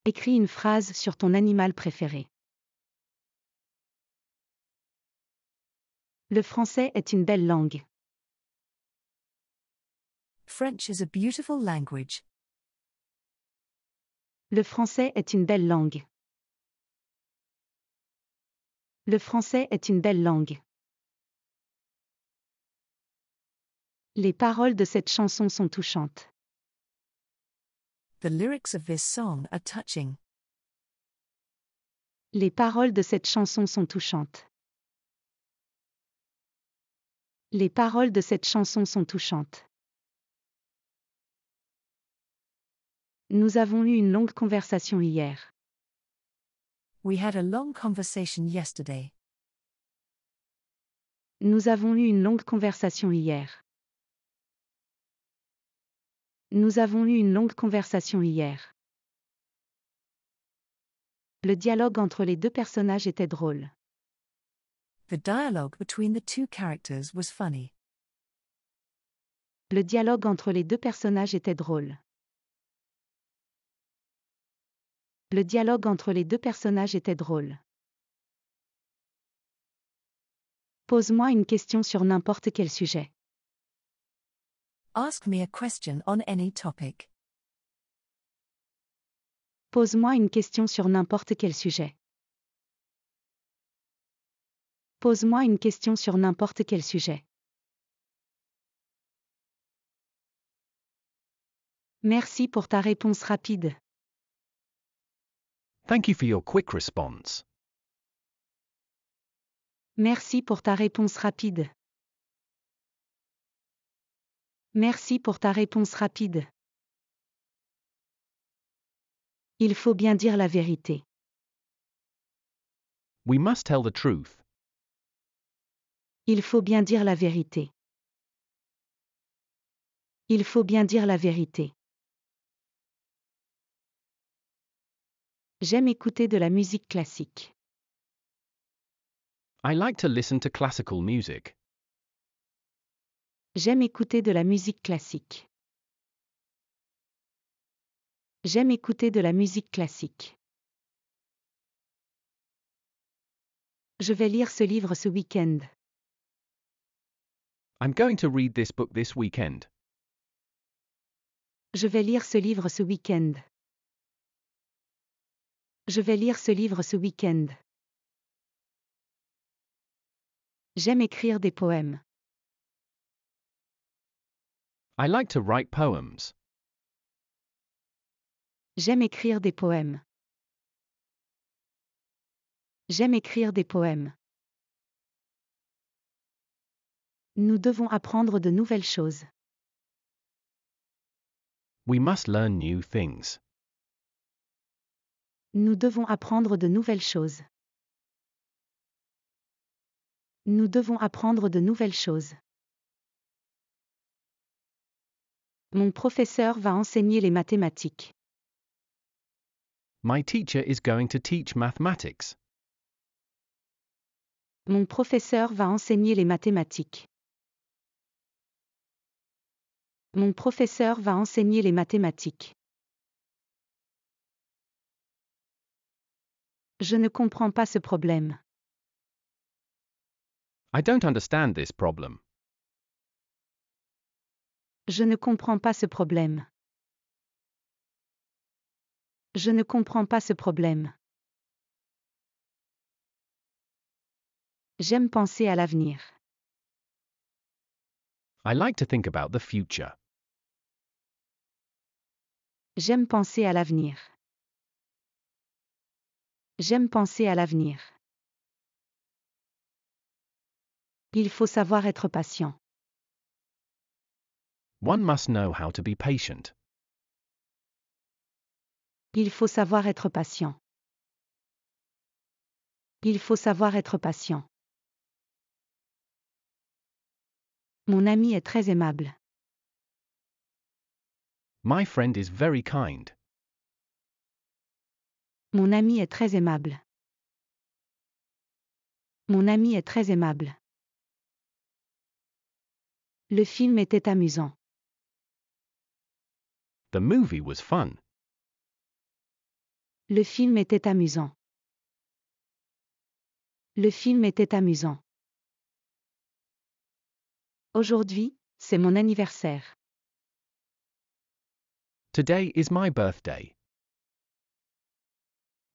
Écris une phrase sur ton animal préféré. Le français est une belle langue. French is a beautiful language. Le français est une belle langue. Le français est une belle langue. Les paroles de cette chanson sont touchantes. The lyrics of this song are touching. Les paroles de cette chanson sont touchantes. Les paroles de cette chanson sont touchantes. Nous avons eu une longue conversation hier. We had a long conversation yesterday. Nous avons eu une longue conversation hier. Nous avons eu une longue conversation hier. Le dialogue entre les deux personnages était drôle. The dialogue between the two characters was funny. Le dialogue entre les deux personnages était drôle. Le dialogue entre les deux personnages était drôle. Pose-moi une question sur n'importe quel sujet. Ask me a question on any topic. Pose-moi une question sur n'importe quel sujet. Pose-moi une question sur n'importe quel sujet. Merci pour ta réponse rapide. Thank you for your quick response. Merci pour ta réponse rapide. Merci pour ta réponse rapide. Il faut bien dire la vérité. We must tell the truth. Il faut bien dire la vérité. Il faut bien dire la vérité. J'aime écouter de la musique classique. I like to listen to classical music. J'aime écouter de la musique classique. J'aime écouter de la musique classique. Je vais lire ce livre ce week-end. I'm going to read this book this weekend. Je vais lire ce livre ce week-end. Je vais lire ce livre ce week-end. J'aime écrire des poèmes. I like to write poems. J'aime écrire des poèmes. J'aime écrire des poèmes. Nous devons apprendre de nouvelles choses. We must learn new things. Nous devons apprendre de nouvelles choses. Nous devons apprendre de nouvelles choses. Mon professeur va enseigner les mathématiques. My teacher is going to teach mathematics. Mon professeur va enseigner les mathématiques. Mon professeur va enseigner les mathématiques. Je ne comprends pas ce problème. I don't understand this problem. Je ne comprends pas ce problème. Je ne comprends pas ce problème. J'aime penser à l'avenir. I like to think about the future. J'aime penser à l'avenir. J'aime penser à l'avenir. Il faut savoir être patient. One must know how to be patient. Il faut savoir être patient. Il faut savoir être patient. Mon ami est très aimable. My friend is very kind. Mon ami est très aimable. Mon ami est très aimable. Le film était amusant. The movie was fun. Le film était amusant. Le film était amusant. Aujourd'hui, c'est mon anniversaire. Today is my birthday.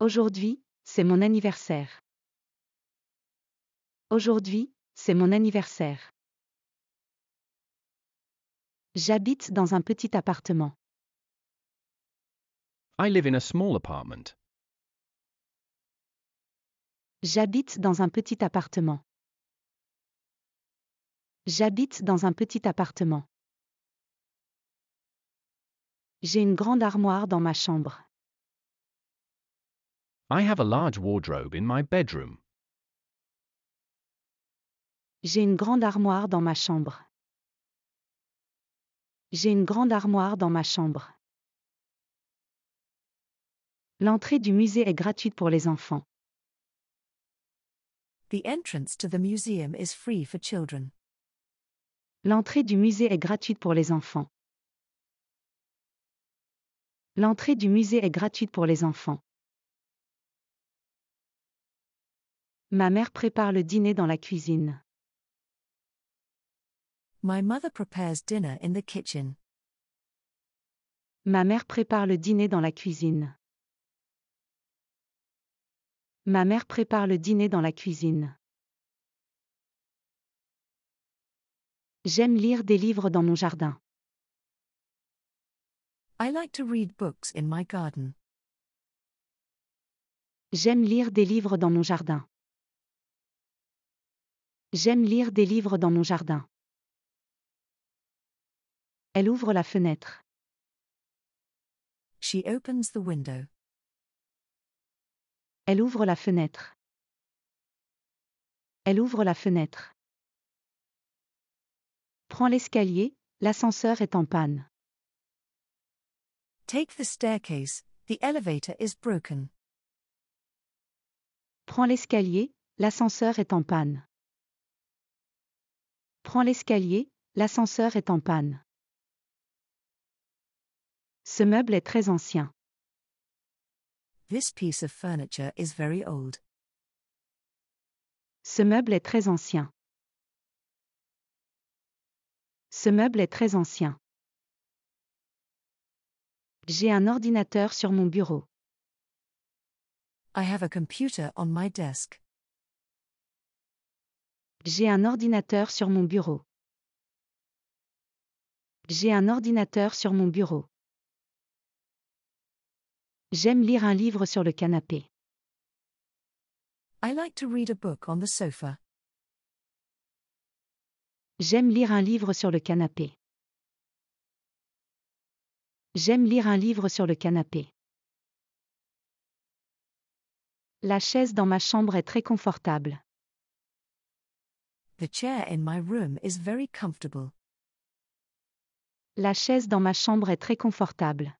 Aujourd'hui, c'est mon anniversaire. Aujourd'hui, c'est mon anniversaire. J'habite dans un petit appartement. I live in a small apartment. J'habite dans un petit appartement. J'habite dans un petit appartement. J'ai une grande armoire dans ma chambre. I have a large wardrobe in my bedroom. J'ai une grande armoire dans ma chambre. J'ai une grande armoire dans ma chambre. L'entrée du musée est gratuite pour les enfants. The entrance to the museum is free for children. L'entrée du musée est gratuite pour les enfants. L'entrée du musée est gratuite pour les enfants. Ma mère prépare le dîner dans la cuisine. My mother prepares dinner in the kitchen. Ma mère prépare le dîner dans la cuisine. Ma mère prépare le dîner dans la cuisine. J'aime lire des livres dans mon jardin. I like to read books in my garden. J'aime lire des livres dans mon jardin. J'aime lire des livres dans mon jardin. Elle ouvre la fenêtre. She opens the window. Elle ouvre la fenêtre. Elle ouvre la fenêtre. Prends l'escalier, l'ascenseur est en panne. Take the staircase, the elevator is broken. Prends l'escalier, l'ascenseur est en panne. Prends l'escalier, l'ascenseur est en panne. Ce meuble est très ancien. This piece of furniture is very old. Ce meuble est très ancien. Ce meuble est très ancien. J'ai un ordinateur sur mon bureau. I have a computer on my desk. J'ai un ordinateur sur mon bureau. J'ai un ordinateur sur mon bureau. J'aime lire un livre sur le canapé. I like to read a book on the sofa. J'aime lire un livre sur le canapé. J'aime lire un livre sur le canapé. La chaise dans ma chambre est très confortable. The chair in my room is very comfortable. La chaise dans ma chambre est très confortable.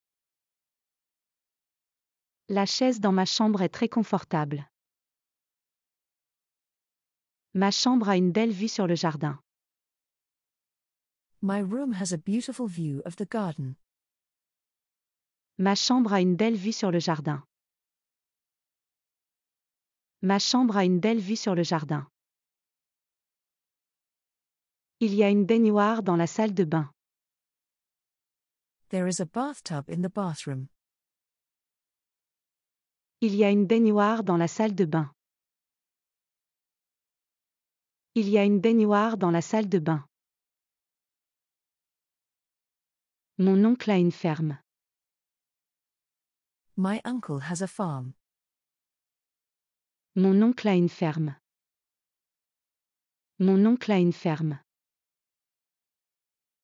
La chaise dans ma chambre est très confortable. Ma chambre a une belle vue sur le jardin. My room has a beautiful view of the garden. Ma chambre a une belle vue sur le jardin. Ma chambre a une belle vue sur le jardin. Il y a une baignoire dans la salle de bain. There is a bathtub in the bathroom. Il y a une baignoire dans la salle de bain. Il y a une baignoire dans la salle de bain. Mon oncle a une ferme. My uncle has a farm. Mon oncle a une ferme. Mon oncle a une ferme.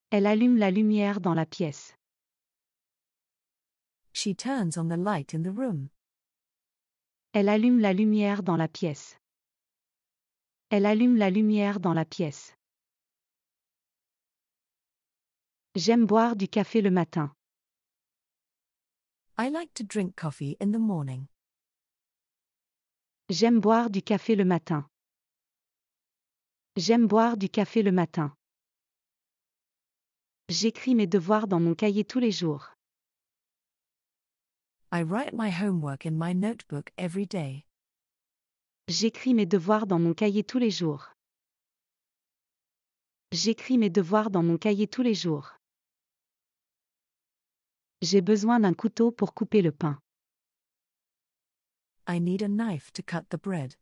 Elle allume la lumière dans la pièce. She turns on the light in the room. Elle allume la lumière dans la pièce. Elle allume la lumière dans la pièce. J'aime boire du café le matin. I like to drink coffee in the morning. J'aime boire du café le matin. J'aime boire du café le matin. J'écris mes devoirs dans mon cahier tous les jours. I write my homework in my notebook every day. J'écris mes devoirs dans mon cahier tous les jours. J'écris mes devoirs dans mon cahier tous les jours. J'ai besoin d'un couteau pour couper le pain. I need a knife to cut the bread.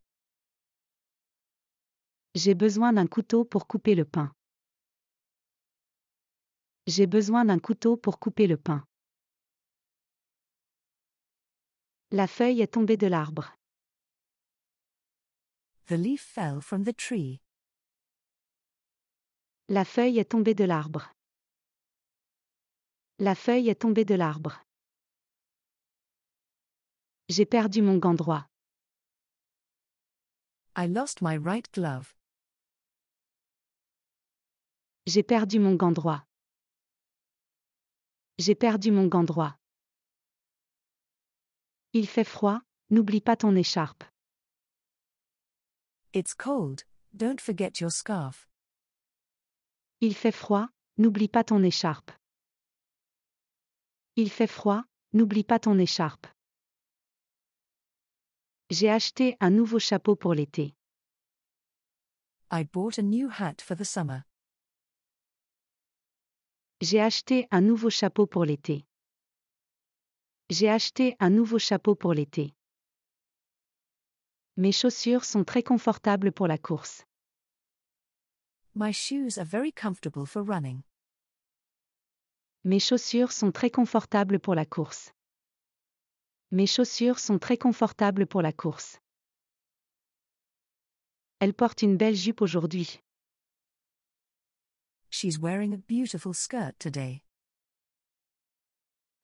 J'ai besoin d'un couteau pour couper le pain. J'ai besoin d'un couteau pour couper le pain. La feuille est tombée de l'arbre. The leaf fell from the tree. La feuille est tombée de l'arbre. La feuille est tombée de l'arbre. J'ai perdu mon gant droit. I lost my right glove. J'ai perdu mon gant droit. J'ai perdu mon gant droit. Il fait froid, n'oublie pas ton écharpe. It's cold, don't forget your scarf. Il fait froid, n'oublie pas ton écharpe. Il fait froid, n'oublie pas ton écharpe. J'ai acheté un nouveau chapeau pour l'été. I bought a new hat for the summer. J'ai acheté un nouveau chapeau pour l'été. J'ai acheté un nouveau chapeau pour l'été. Mes chaussures sont très confortables pour la course. My shoes are very comfortable for running. Mes chaussures sont très confortables pour la course. Mes chaussures sont très confortables pour la course. Elle porte une belle jupe aujourd'hui. She's wearing a beautiful skirt today.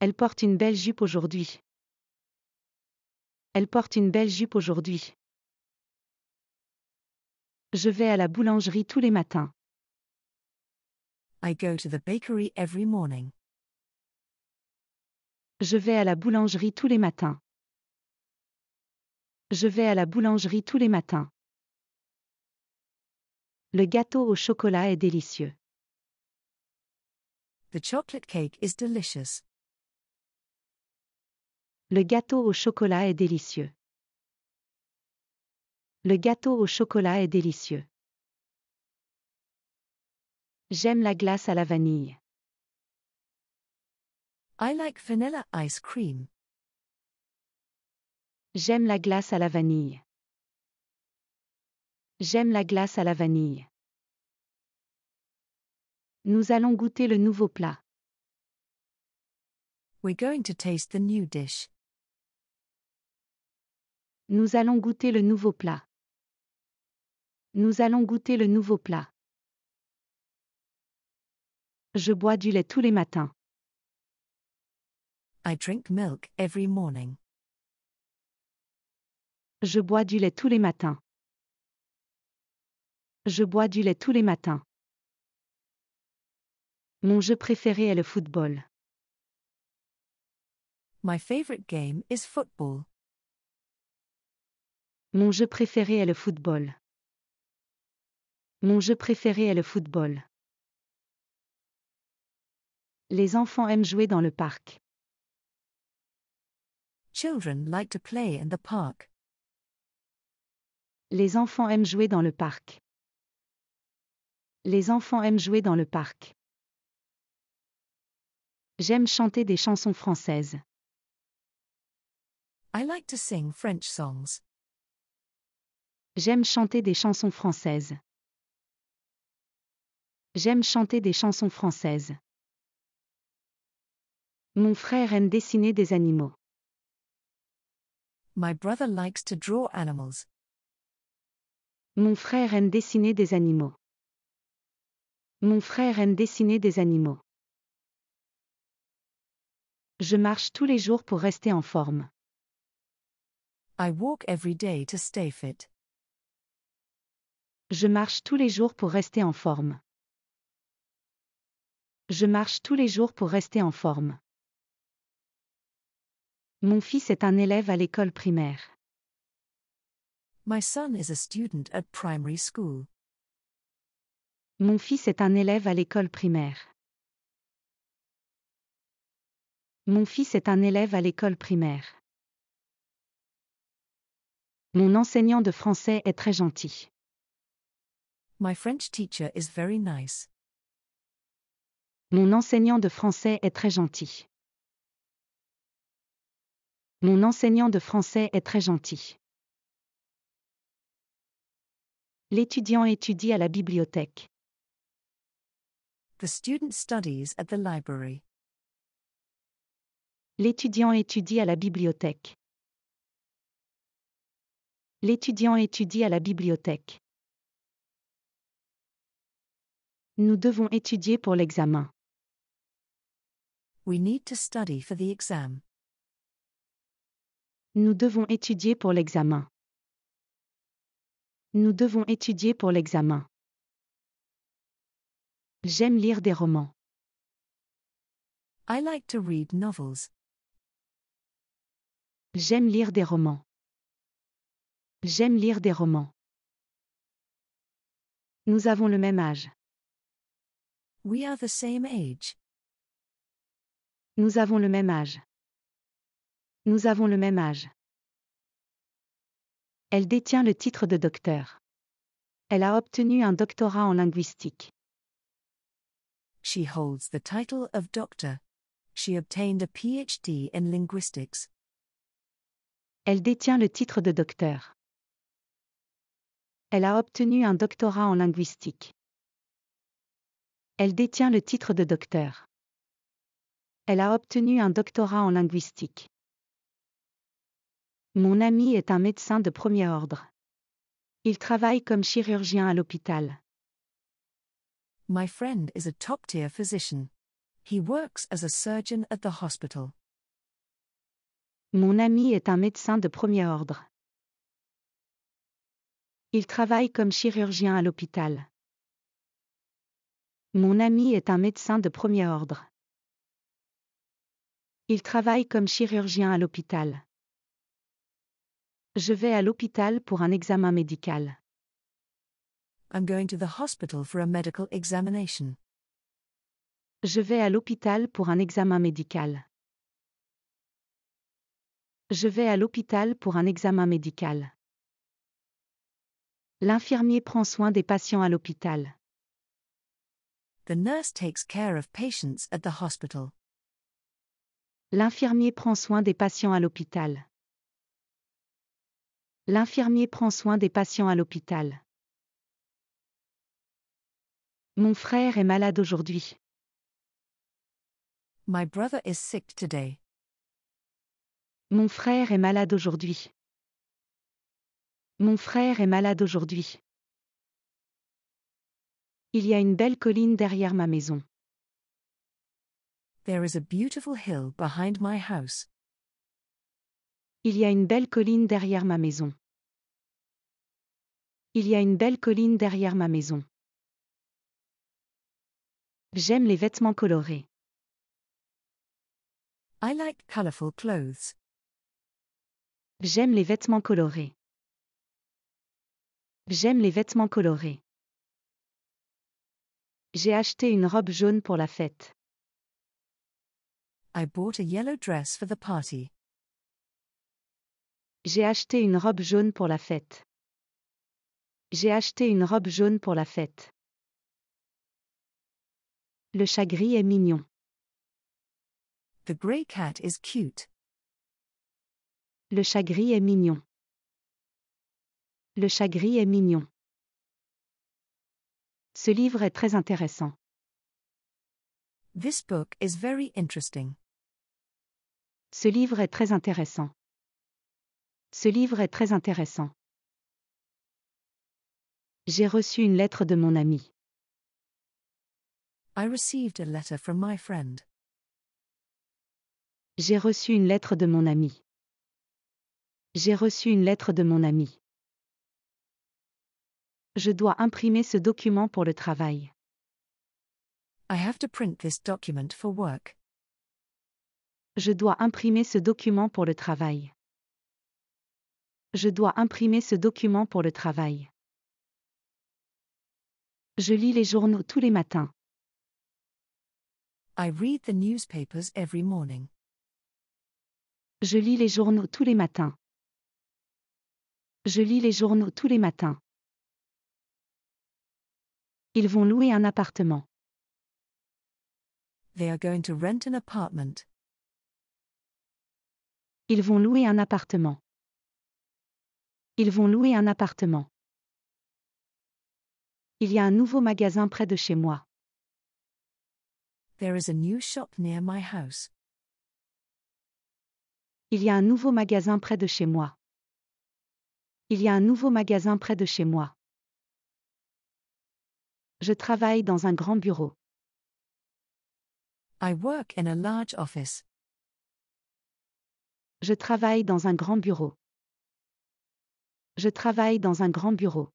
Elle porte une belle jupe aujourd'hui. Elle porte une belle jupe aujourd'hui. Je vais à la boulangerie tous les matins. I go to the bakery every morning. Je vais à la boulangerie tous les matins. Je vais à la boulangerie tous les matins. Le gâteau au chocolat est délicieux. The chocolate cake is delicious. Le gâteau au chocolat est délicieux. Le gâteau au chocolat est délicieux. J'aime la glace à la vanille. I like vanilla ice cream. J'aime la glace à la vanille. J'aime la glace à la vanille. Nous allons goûter le nouveau plat. We're going to taste the new dish. Nous allons goûter le nouveau plat. Nous allons goûter le nouveau plat. Je bois du lait tous les matins. I drink milk every morning. Je bois du lait tous les matins. Je bois du lait tous les matins. Mon jeu préféré est le football. My favorite game is football. Mon jeu préféré est le football. Mon jeu préféré est le football. Les enfants aiment jouer dans le parc. Children like to play in the park. Les enfants aiment jouer dans le parc. Les enfants aiment jouer dans le parc. J'aime chanter des chansons françaises. I like to sing French songs. J'aime chanter des chansons françaises. J'aime chanter des chansons françaises. Mon frère aime dessiner des animaux. My brother likes to draw animals. Mon frère aime dessiner des animaux. Mon frère aime dessiner des animaux. Je marche tous les jours pour rester en forme. I walk every day to stay fit. Je marche tous les jours pour rester en forme. Je marche tous les jours pour rester en forme. Mon fils est un élève à l'école primaire. My son is a student at primary school. Mon fils est un élève à l'école primaire. Mon fils est un élève à l'école primaire. Mon enseignant de français est très gentil. My French teacher is very nice. Mon enseignant de français est très gentil. Mon enseignant de français est très gentil. L'étudiant étudie à la bibliothèque. The student studies at the library. L'étudiant étudie à la bibliothèque. L'étudiant étudie à la bibliothèque. Nous devons étudier pour l'examen. We need to study for the exam. Nous devons étudier pour l'examen. Nous devons étudier pour l'examen. J'aime lire des romans. I like to read novels. J'aime lire des romans. J'aime lire des romans. Nous avons le même âge. We are the same age. Nous avons le même âge. Nous avons le même âge. Elle détient le titre de docteur. Elle a obtenu un doctorat en linguistique. She holds the title of doctor. She obtained a PhD in linguistics. Elle détient le titre de docteur. Elle a obtenu un doctorat en linguistique. Elle détient le titre de docteur. Elle a obtenu un doctorat en linguistique. Mon ami est un médecin de premier ordre. Il travaille comme chirurgien à l'hôpital. My friend is a top-tier physician. He works as a surgeon at the hospital. Mon ami est un médecin de premier ordre. Il travaille comme chirurgien à l'hôpital. Mon ami est un médecin de premier ordre. Il travaille comme chirurgien à l'hôpital. Je vais à l'hôpital pour un examen médical. I'm going to the hospital for a medical examination. Je vais à l'hôpital pour un examen médical. Je vais à l'hôpital pour un examen médical. L'infirmier prend soin des patients à l'hôpital. The nurse takes care of patients at the hospital. L'infirmier prend soin des patients à l'hôpital. L'infirmier prend soin des patients à l'hôpital. Mon frère est malade aujourd'hui. My brother is sick today. Mon frère est malade aujourd'hui. Mon frère est malade aujourd'hui. Il y a une belle colline derrière ma maison. There is a beautiful hill behind my house. Il y a une belle colline derrière ma maison. Il y a une belle colline derrière ma maison. J'aime les vêtements colorés. I like colorful clothes. J'aime les vêtements colorés. J'aime les vêtements colorés. J'ai acheté une robe jaune pour la fête. I bought a yellow dress for the party. J'ai acheté une robe jaune pour la fête. J'ai acheté une robe jaune pour la fête. Le chat gris est mignon. The grey cat is cute. Le chat gris est mignon. Le chat gris est mignon. Ce livre est très intéressant. This book is very interesting. Ce livre est très intéressant. Ce livre est très intéressant. J'ai reçu une lettre de mon ami. I received a letter from my friend. J'ai reçu une lettre de mon ami. J'ai reçu une lettre de mon ami. Je dois imprimer ce document pour le travail. I have to print this document for work. Je dois imprimer ce document pour le travail. Je dois imprimer ce document pour le travail. Je lis les journaux tous les matins. I read the newspapers every morning. Je lis les journaux tous les matins. Je lis les journaux tous les matins. Ils vont louer un appartement. They are going to rent an apartment. Ils vont louer un appartement. Ils vont louer un appartement. Il y a un nouveau magasin près de chez moi. There is a new shop near my house. Il y a un nouveau magasin près de chez moi. Il y a un nouveau magasin près de chez moi. Je travaille dans un grand bureau. I work in a large office. Je travaille dans un grand bureau. Je travaille dans un grand bureau.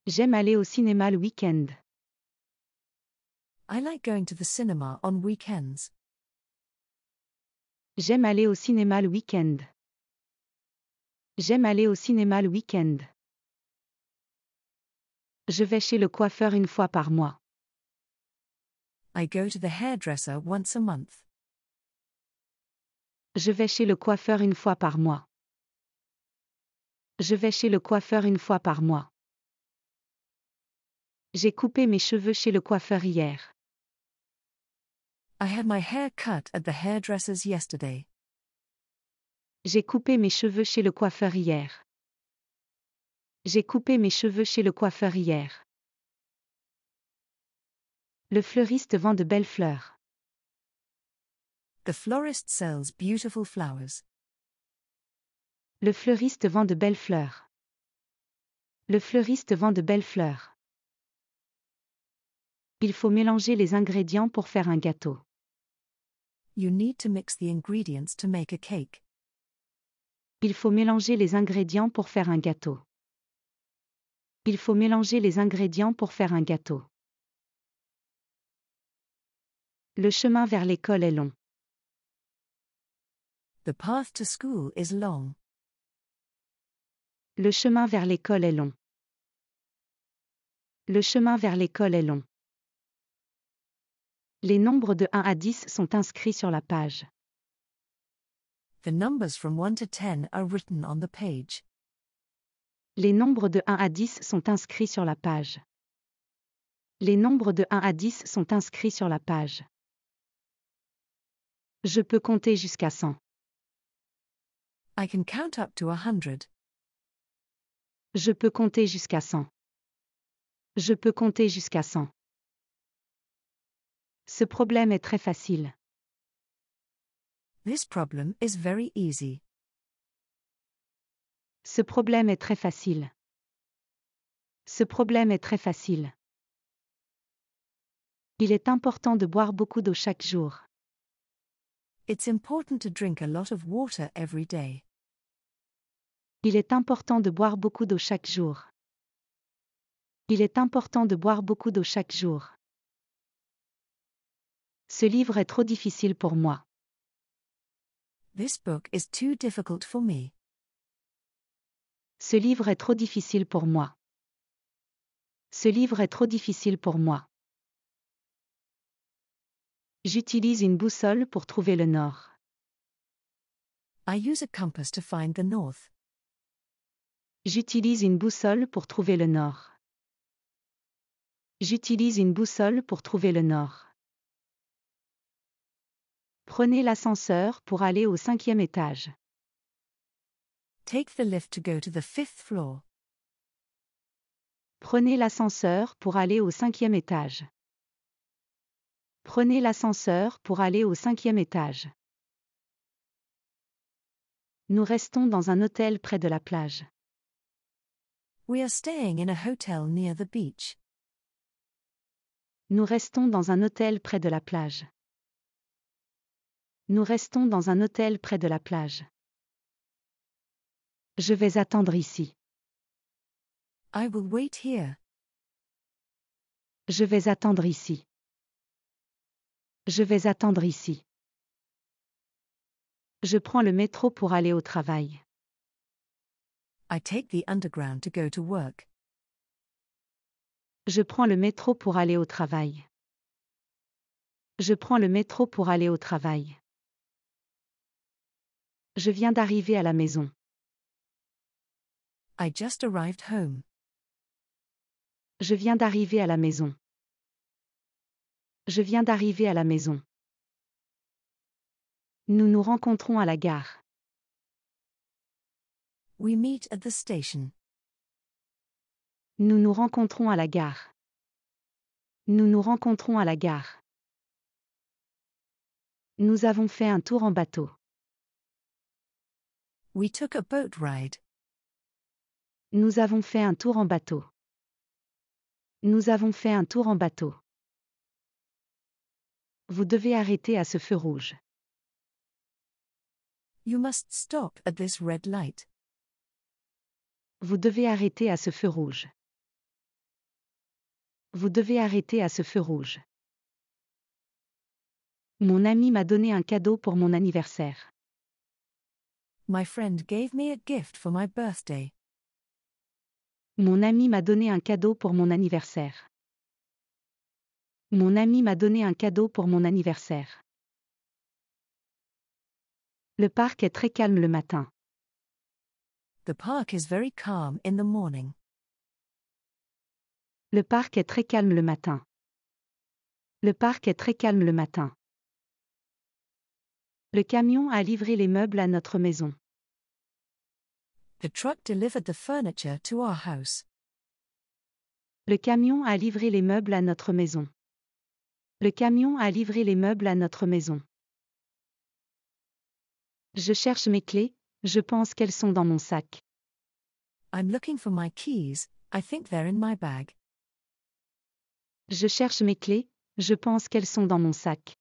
J'aime aller au cinéma le week-end. I like going to the cinema on weekends. J'aime aller au cinéma le week-end. J'aime aller au cinéma le week-end. Je vais chez le coiffeur une fois par mois. I go to the hairdresser once a month. Je vais chez le coiffeur une fois par mois. Je vais chez le coiffeur une fois par mois. J'ai coupé mes cheveux chez le coiffeur hier. I had my hair cut at the hairdresser's yesterday. J'ai coupé mes cheveux chez le coiffeur hier. J'ai coupé mes cheveux chez le coiffeur hier. Le fleuriste vend de belles fleurs. The florist sells beautiful flowers. Le fleuriste vend de belles fleurs. Le fleuriste vend de belles fleurs. Il faut mélanger les ingrédients pour faire un gâteau. You need to mix the ingredients to make a cake. Il faut mélanger les ingrédients pour faire un gâteau. Il faut mélanger les ingrédients pour faire un gâteau. Le chemin vers l'école est long. The path to school is long. Le chemin vers l'école est long. Le chemin vers l'école est long. Les nombres de 1 à 10 sont inscrits sur la page. The numbers from 1 to 10 are written on the page. Les nombres de 1 à 10 sont inscrits sur la page. Les nombres de 1 à 10 sont inscrits sur la page. Je peux compter jusqu'à 100. I can count up to 100. Je peux compter jusqu'à 100. Je peux compter jusqu'à 100. Ce problème est très facile. This problem is very easy. Ce problème est très facile. Ce problème est très facile. Il est important de boire beaucoup d'eau chaque jour. It's important to drink a lot of water every day. Il est important de boire beaucoup d'eau chaque jour. Il est important de boire beaucoup d'eau chaque jour. Ce livre est trop difficile pour moi. This book is too difficult for me. Ce livre est trop difficile pour moi. Ce livre est trop difficile pour moi. J'utilise une boussole pour trouver le nord. I use a compass to find the north. J'utilise une boussole pour trouver le nord. J'utilise une boussole pour trouver le nord. Prenez l'ascenseur pour aller au 5e étage. Take the lift to go to the 5th floor. Prenez l'ascenseur pour aller au 5e étage. Prenez l'ascenseur pour aller au 5e étage. Nous restons dans un hôtel près de la plage. We are staying in a hotel near the beach. Nous restons dans un hôtel près de la plage. Nous restons dans un hôtel près de la plage. Je vais attendre ici. I will wait here. Je vais attendre ici. Je vais attendre ici. Je prends le métro pour aller au travail. I take the underground to go to work. Je prends le métro pour aller au travail. Je prends le métro pour aller au travail. Je viens d'arriver à la maison. I just arrived home. Je viens d'arriver à la maison. Je viens d'arriver à la maison. Nous nous rencontrons à la gare. We meet at the station. Nous nous rencontrons à la gare. Nous nous rencontrons à la gare. Nous avons fait un tour en bateau. We took a boat ride. Nous avons fait un tour en bateau. Nous avons fait un tour en bateau. Vous devez arrêter à ce feu rouge. You must stop at this red light. Vous devez arrêter à ce feu rouge. Vous devez arrêter à ce feu rouge. Mon ami m'a donné un cadeau pour mon anniversaire. My friend gave me a gift for my birthday. Mon ami m'a donné un cadeau pour mon anniversaire. Mon ami m'a donné un cadeau pour mon anniversaire. Le parc est très calme le matin. The park is very calm in the morning. Le parc est très calme le matin. Le parc est très calme le matin. Le camion a livré les meubles à notre maison. The truck delivered the furniture to our house. Le camion a livré les meubles à notre maison. Le camion a livré les meubles à notre maison. Je cherche mes clés, je pense qu'elles sont dans mon sac. I'm looking for my keys, I think they're in my bag. Je cherche mes clés, je pense qu'elles sont dans mon sac.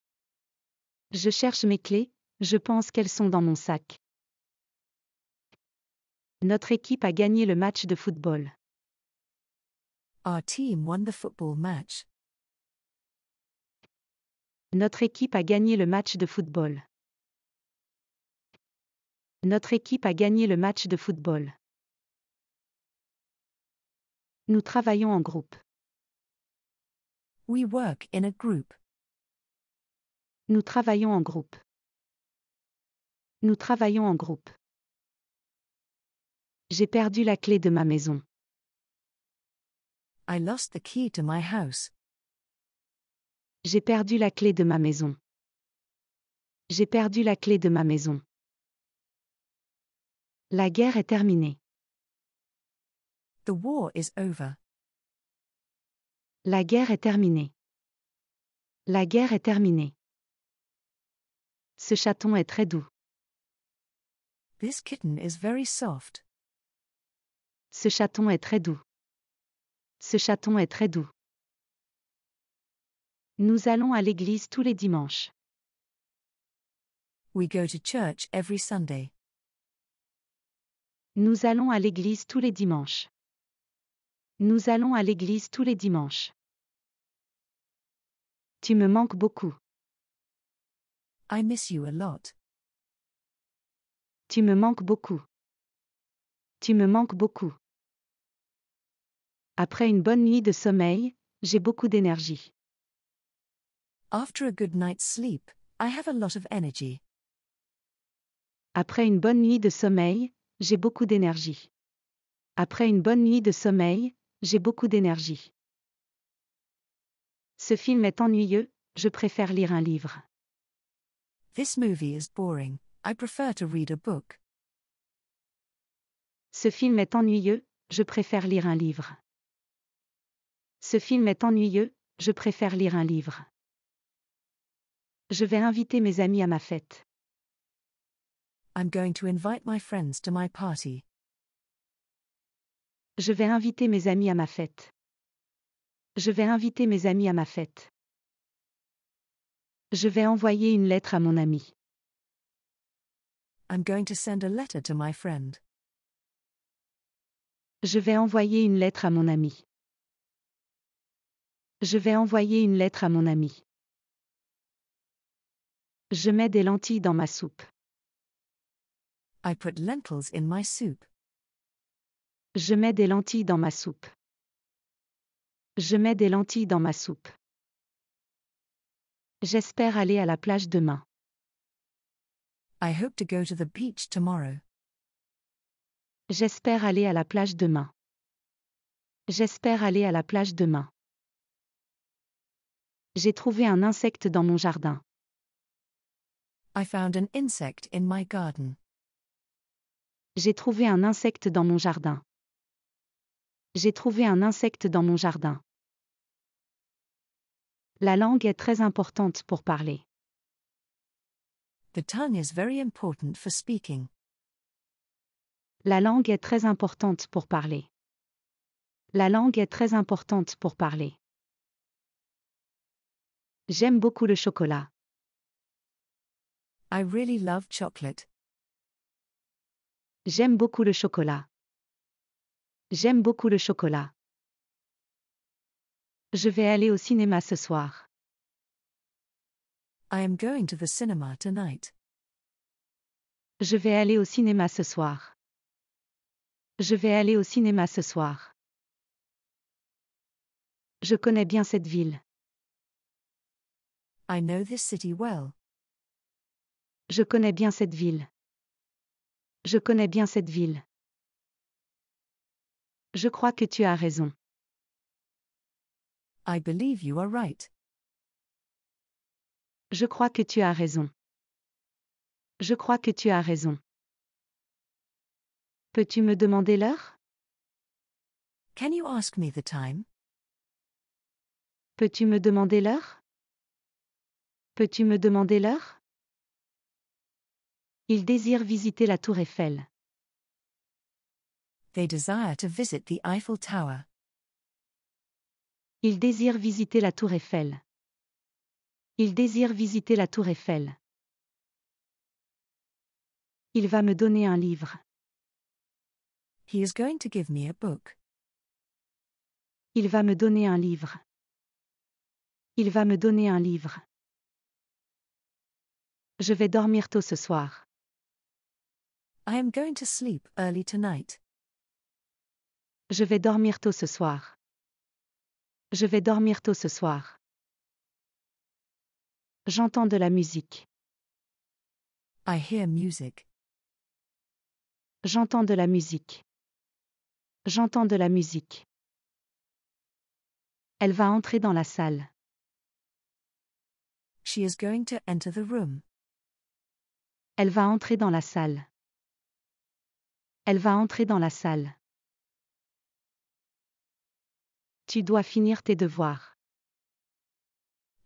Je cherche mes clés, je pense qu'elles sont dans mon sac. Notre équipe a gagné le match de football. Our team won the football match. Notre équipe a gagné le match de football. Notre équipe a gagné le match de football. Nous travaillons en groupe. We work in a group. Nous travaillons en groupe. Nous travaillons en groupe. J'ai perdu la clé de ma maison. I lost the key to my house. J'ai perdu la clé de ma maison. J'ai perdu la clé de ma maison. La guerre est terminée. The war is over. La guerre est terminée. La guerre est terminée. Ce chaton est très doux. This kitten is very soft. Ce chaton est très doux. Ce chaton est très doux. Nous allons à l'église tous les dimanches. We go to church every Sunday. Nous allons à l'église tous les dimanches. Nous allons à l'église tous les dimanches. Tu me manques beaucoup. I miss you a lot. Tu me manques beaucoup. Tu me manques beaucoup. Après une bonne nuit de sommeil, j'ai beaucoup d'énergie. After a good night's sleep, I have a lot of energy. Après une bonne nuit de sommeil, j'ai beaucoup d'énergie. Après une bonne nuit de sommeil, j'ai beaucoup d'énergie. Ce film est ennuyeux, je préfère lire un livre. This movie is boring. I prefer to read a book. Ce film est ennuyeux, je préfère lire un livre. Ce film est ennuyeux, je préfère lire un livre. Je vais inviter mes amis à ma fête. I'm going to invite my friends to my party. Je vais inviter mes amis à ma fête. Je vais inviter mes amis à ma fête. Je vais envoyer une lettre à mon ami. I'm going to send a letter to my friend. Je vais envoyer une lettre à mon ami. Je vais envoyer une lettre à mon ami. Je mets des lentilles dans ma soupe. I put lentils in my soup. Je mets des lentilles dans ma soupe. Je mets des lentilles dans ma soupe. J'espère aller à la plage demain. I hope to go to the beach tomorrow. J'espère aller à la plage demain. J'espère aller à la plage demain. J'ai trouvé un insecte dans mon jardin. I found an insect in my garden. J'ai trouvé un insecte dans mon jardin. J'ai trouvé un insecte dans mon jardin. La langue est très importante pour parler. The tongue is very important for speaking. La langue est très importante pour parler. La langue est très importante pour parler. J'aime beaucoup le chocolat. I really love chocolate. J'aime beaucoup le chocolat. J'aime beaucoup le chocolat. Je vais aller au cinéma ce soir. I am going to the cinema tonight. Je vais aller au cinéma ce soir. Je vais aller au cinéma ce soir. Je connais bien cette ville. I know this city well. Je connais bien cette ville. Je connais bien cette ville. Je crois que tu as raison. I believe you are right. Je crois que tu as raison. Je crois que tu as raison. Peux-tu me demander l'heure? Can you ask me the time? Peux-tu me demander l'heure? Peux-tu me demander l'heure? Il désire visiter la tour Eiffel. They desire to visit the Eiffel Tower. Il désire visiter la tour Eiffel. Il désire visiter la tour Eiffel. Il va me donner un livre. He is going to give me a book. Il va me donner un livre. Il va me donner un livre. Je vais dormir tôt ce soir. I am going to sleep early tonight. Je vais dormir tôt ce soir. Je vais dormir tôt ce soir. J'entends de la musique. I hear music. J'entends de la musique. J'entends de la musique. Elle va entrer dans la salle. She is going to enter the room. Elle va entrer dans la salle. Elle va entrer dans la salle. Tu dois finir tes devoirs.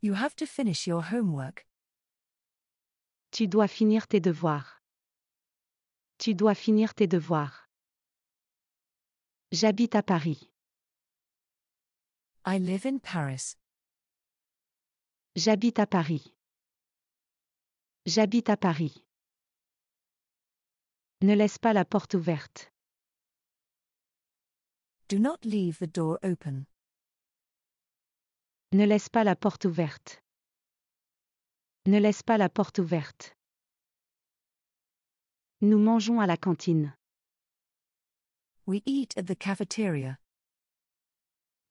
You have to finish your homework. Tu dois finir tes devoirs. Tu dois finir tes devoirs. J'habite à Paris. I live in Paris. J'habite à Paris. J'habite à Paris. Ne laisse pas la porte ouverte. Do not leave the door open. Ne laisse pas la porte ouverte. Ne laisse pas la porte ouverte. Nous mangeons à la cantine. We eat at the cafeteria.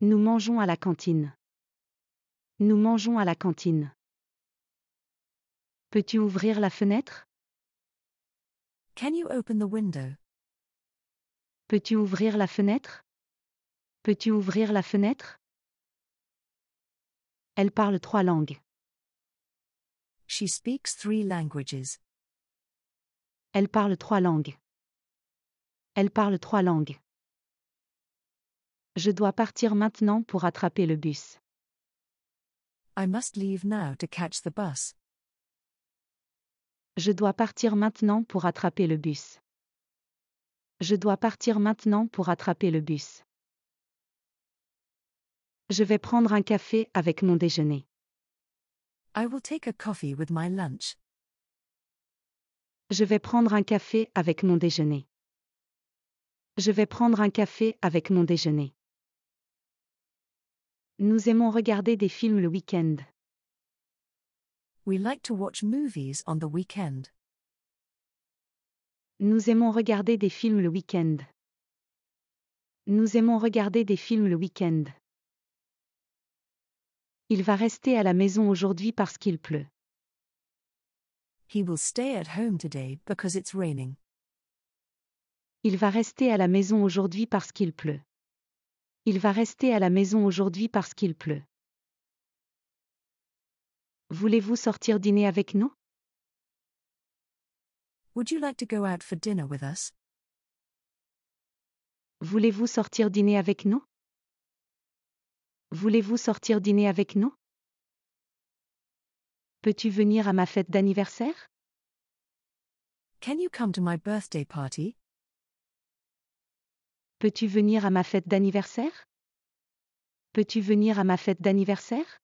Nous mangeons à la cantine. Nous mangeons à la cantine. Peux-tu ouvrir la fenêtre? Can you open the window? Peux-tu ouvrir la fenêtre? Peux-tu ouvrir la fenêtre? Elle parle 3 langues. She speaks 3 languages. Elle parle 3 langues. Elle parle 3 langues. Je dois partir maintenant pour attraper le bus. I must leave now to catch the bus. Je dois partir maintenant pour attraper le bus. Je dois partir maintenant pour attraper le bus. Je vais prendre un café avec mon déjeuner. I will take a coffee with my lunch. Je vais prendre un café avec mon déjeuner. Je vais prendre un café avec mon déjeuner. Nous aimons regarder des films le week-end. We like to watch movies on the weekend. Nous aimons regarder des films le week-end. Nous aimons regarder des films le week-end. Il va rester à la maison aujourd'hui parce qu'il pleut. He will stay at home today because it's raining. Il va rester à la maison aujourd'hui parce qu'il pleut. Il va rester à la maison aujourd'hui parce qu'il pleut. Voulez-vous sortir dîner avec nous? Would you like to go out for dinner with us? Voulez-vous sortir dîner avec nous? Voulez-vous sortir dîner avec nous? Peux-tu venir à ma fête d'anniversaire? Can you come to my birthday party? Peux-tu venir à ma fête d'anniversaire? Peux-tu venir à ma fête d'anniversaire?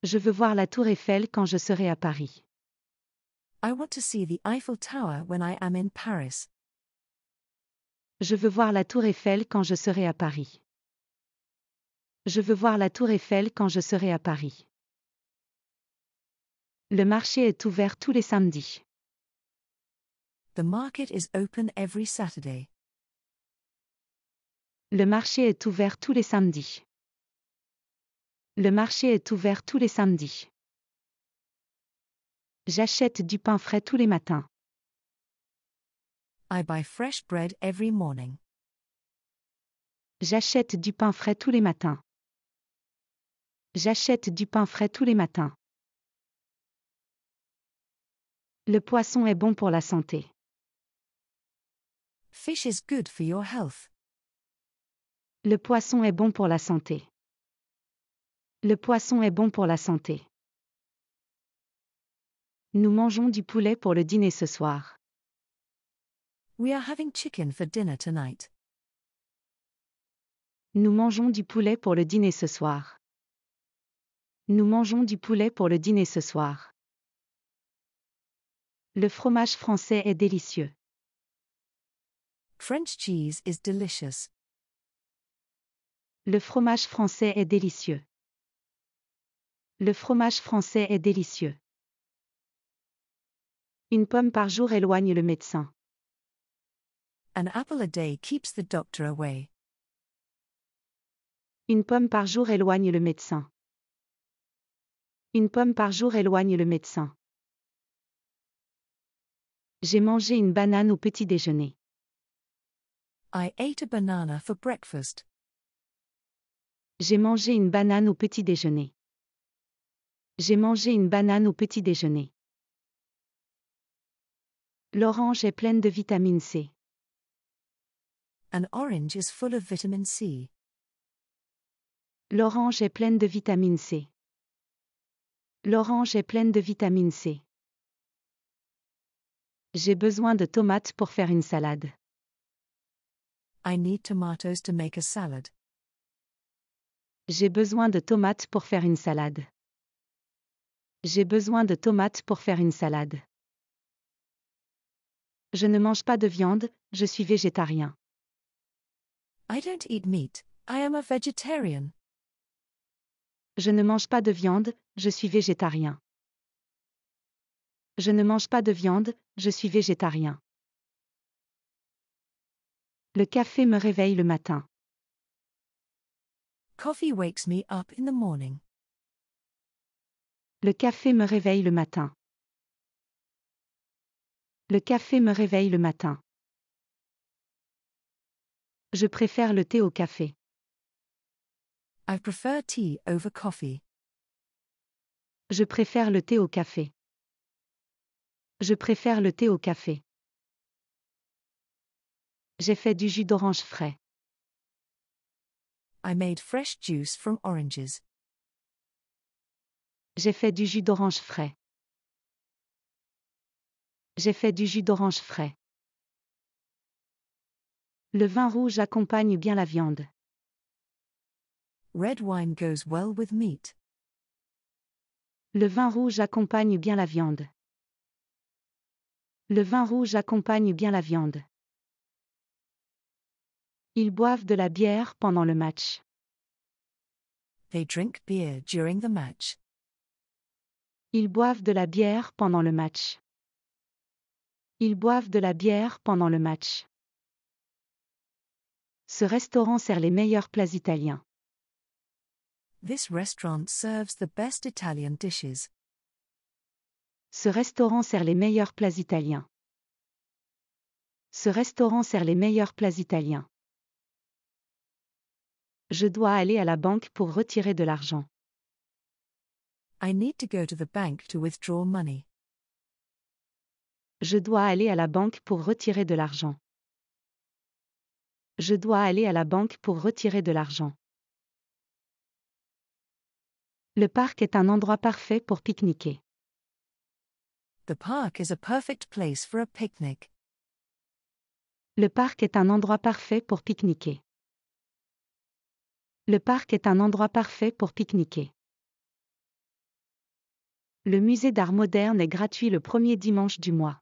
Je veux voir la tour Eiffel quand je serai à Paris. I want to see the Eiffel Tower when I am in Paris. Je veux voir la tour Eiffel quand je serai à Paris. Je veux voir la tour Eiffel quand je serai à Paris. Le marché est ouvert tous les samedis. The market is open every Saturday. Le marché est ouvert tous les samedis. Le marché est ouvert tous les samedis. J'achète du pain frais tous les matins. I buy fresh bread every morning. J'achète du pain frais tous les matins. J'achète du pain frais tous les matins. Le poisson est bon pour la santé. Fish is good for your health. Le poisson est bon pour la santé. Le poisson est bon pour la santé. Nous mangeons du poulet pour le dîner ce soir. We are having chicken for dinner tonight. Nous mangeons du poulet pour le dîner ce soir. Nous mangeons du poulet pour le dîner ce soir. Le fromage français est délicieux. French cheese is delicious. Le fromage français est délicieux. Le fromage français est délicieux. Une pomme par jour éloigne le médecin. An apple a day keeps the doctor away. Une pomme par jour éloigne le médecin. Une pomme par jour éloigne le médecin. J'ai mangé une banane au petit déjeuner. I ate a banana for breakfast. J'ai mangé une banane au petit déjeuner. J'ai mangé une banane au petit déjeuner. L'orange est pleine de vitamine C. An orange is full of vitamin C. L'orange est pleine de vitamine C. L'orange est pleine de vitamine C. J'ai besoin de tomates pour faire une salade. I need tomatoes to make a salad. J'ai besoin de tomates pour faire une salade. J'ai besoin de tomates pour faire une salade. Je ne mange pas de viande, je suis végétarien. I don't eat meat. I am a vegetarian. Je ne mange pas de viande, je suis végétarien. Je ne mange pas de viande, je suis végétarien. Le café me réveille le matin. Coffee wakes me up in the morning. Le café me réveille le matin. Le café me réveille le matin. Je préfère le thé au café. I prefer tea over coffee. Je préfère le thé au café. Je préfère le thé au café. J'ai fait du jus d'orange frais. I made fresh juice from oranges. J'ai fait du jus d'orange frais. J'ai fait du jus d'orange frais. Le vin rouge accompagne bien la viande. Red wine goes well with meat. Le vin rouge accompagne bien la viande. Le vin rouge accompagne bien la viande. Ils boivent de la bière pendant le match. They drink beer during the match. Ils boivent de la bière pendant le match. Ils boivent de la bière pendant le match. Ce restaurant sert les meilleurs plats italiens. This restaurant serves the best Italian dishes. Ce restaurant sert les meilleurs plats italiens. Ce restaurant sert les meilleurs plats italiens. Je dois aller à la banque pour retirer de l'argent. I need to go to the bank to withdraw money. Je dois aller à la banque pour retirer de l'argent. Je dois aller à la banque pour retirer de l'argent. Le parc est un endroit parfait pour pique-niquer. The park is a perfect place for a picnic. Le parc est un endroit parfait pour pique-niquer. Le parc est un endroit parfait pour pique-niquer. Le musée d'art moderne est gratuit le premier dimanche du mois.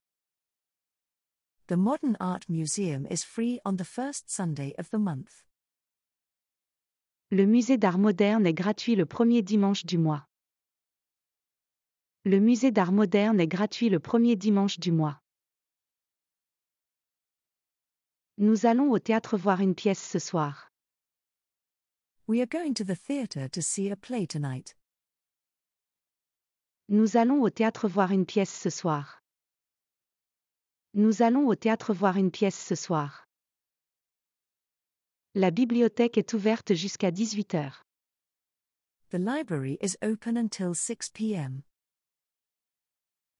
The Modern Art Museum is free on the first Sunday of the month. Le musée d'art moderne est gratuit le premier dimanche du mois. Le musée d'art moderne est gratuit le premier dimanche du mois. Nous allons au théâtre voir une pièce ce soir. We are going to the theatre to see a play tonight. Nous allons au théâtre voir une pièce ce soir. Nous allons au théâtre voir une pièce ce soir. La bibliothèque est ouverte jusqu'à 18h. The library is open until 6 p.m.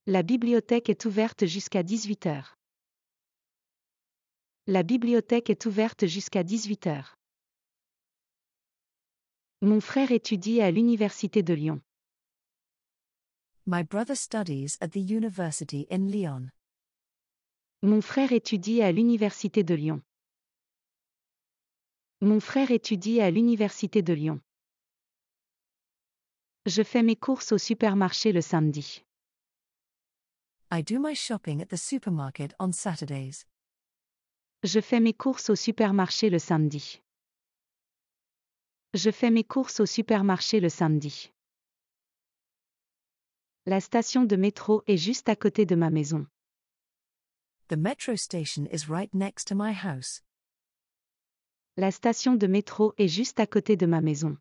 La bibliothèque est ouverte jusqu'à 18h. La bibliothèque est ouverte jusqu'à 18h. Mon frère étudie à l'université de Lyon. My brother studies at the university in Lyon. Mon frère étudie à l'université de Lyon. Mon frère étudie à l'université de Lyon. Je fais mes courses au supermarché le samedi. I do my shopping at the supermarket on Saturdays. Je fais mes courses au supermarché le samedi. Je fais mes courses au supermarché le samedi. La station de métro est juste à côté de ma maison. The metro station is right next to my house. La station de métro est juste à côté de ma maison.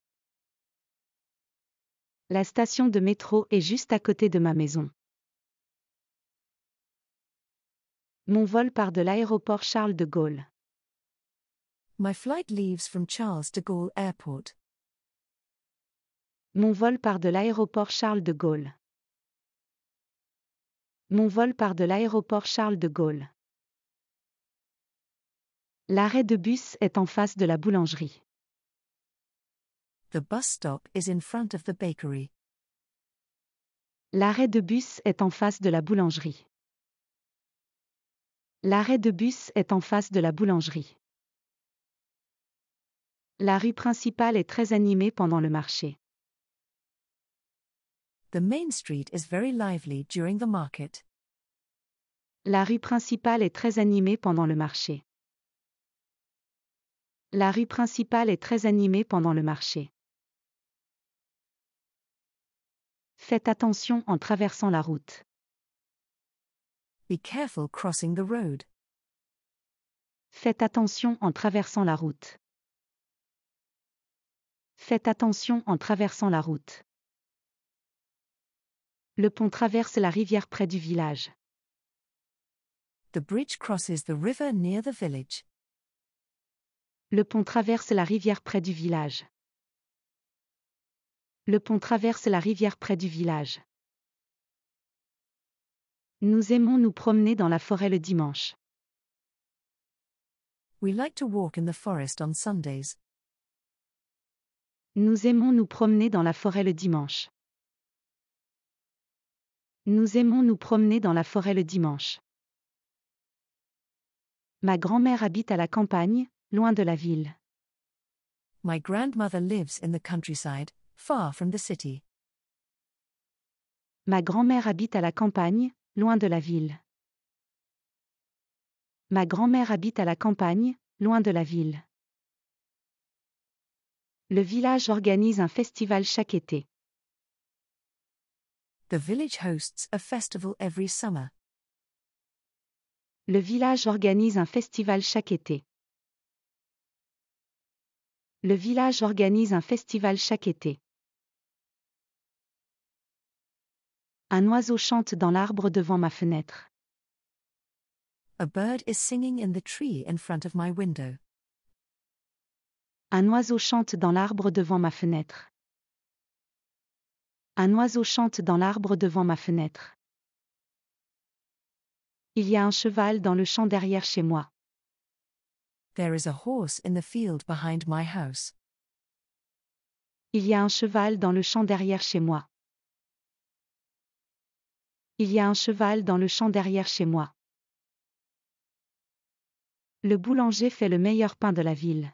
La station de métro est juste à côté de ma maison. Mon vol part de l'aéroport Charles de Gaulle. My flight leaves from Charles de Gaulle Airport. Mon vol part de l'aéroport Charles de Gaulle. Mon vol part de l'aéroport Charles de Gaulle. L'arrêt de bus est en face de la boulangerie. The bus stop is in front of the bakery. L'arrêt de bus est en face de la boulangerie. L'arrêt de bus est en face de la boulangerie. La rue principale est très animée pendant le marché. The main street is very lively during the market. La rue principale est très animée pendant le marché. La rue principale est très animée pendant le marché. Faites attention en traversant la route. Be careful crossing the road. Faites attention en traversant la route. Faites attention en traversant la route. Le pont traverse la rivière près du village. The bridge crosses the river near the village. Le pont traverse la rivière près du village. Le pont traverse la rivière près du village. Nous aimons nous promener dans la forêt le dimanche. We like to walk in the forest on Sundays. Nous aimons nous promener dans la forêt le dimanche. Nous aimons nous promener dans la forêt le dimanche. Ma grand-mère habite à la campagne, loin de la ville. My grandmother lives in the countryside, far from the city. Ma grand-mère habite à la campagne, loin de la ville. Ma grand-mère habite à la campagne, loin de la ville. Le village organise un festival chaque été. The village hosts a festival every summer. Le village organise un festival chaque été. Le village organise un festival chaque été. Un oiseau chante dans l'arbre devant ma fenêtre. A bird is singing in the tree in front of my window. Un oiseau chante dans l'arbre devant ma fenêtre. Un oiseau chante dans l'arbre devant ma fenêtre. Il y a un cheval dans le champ derrière chez moi. There is a horse in the field behind my house. Il y a un cheval dans le champ derrière chez moi. Il y a un cheval dans le champ derrière chez moi. Le boulanger fait le meilleur pain de la ville.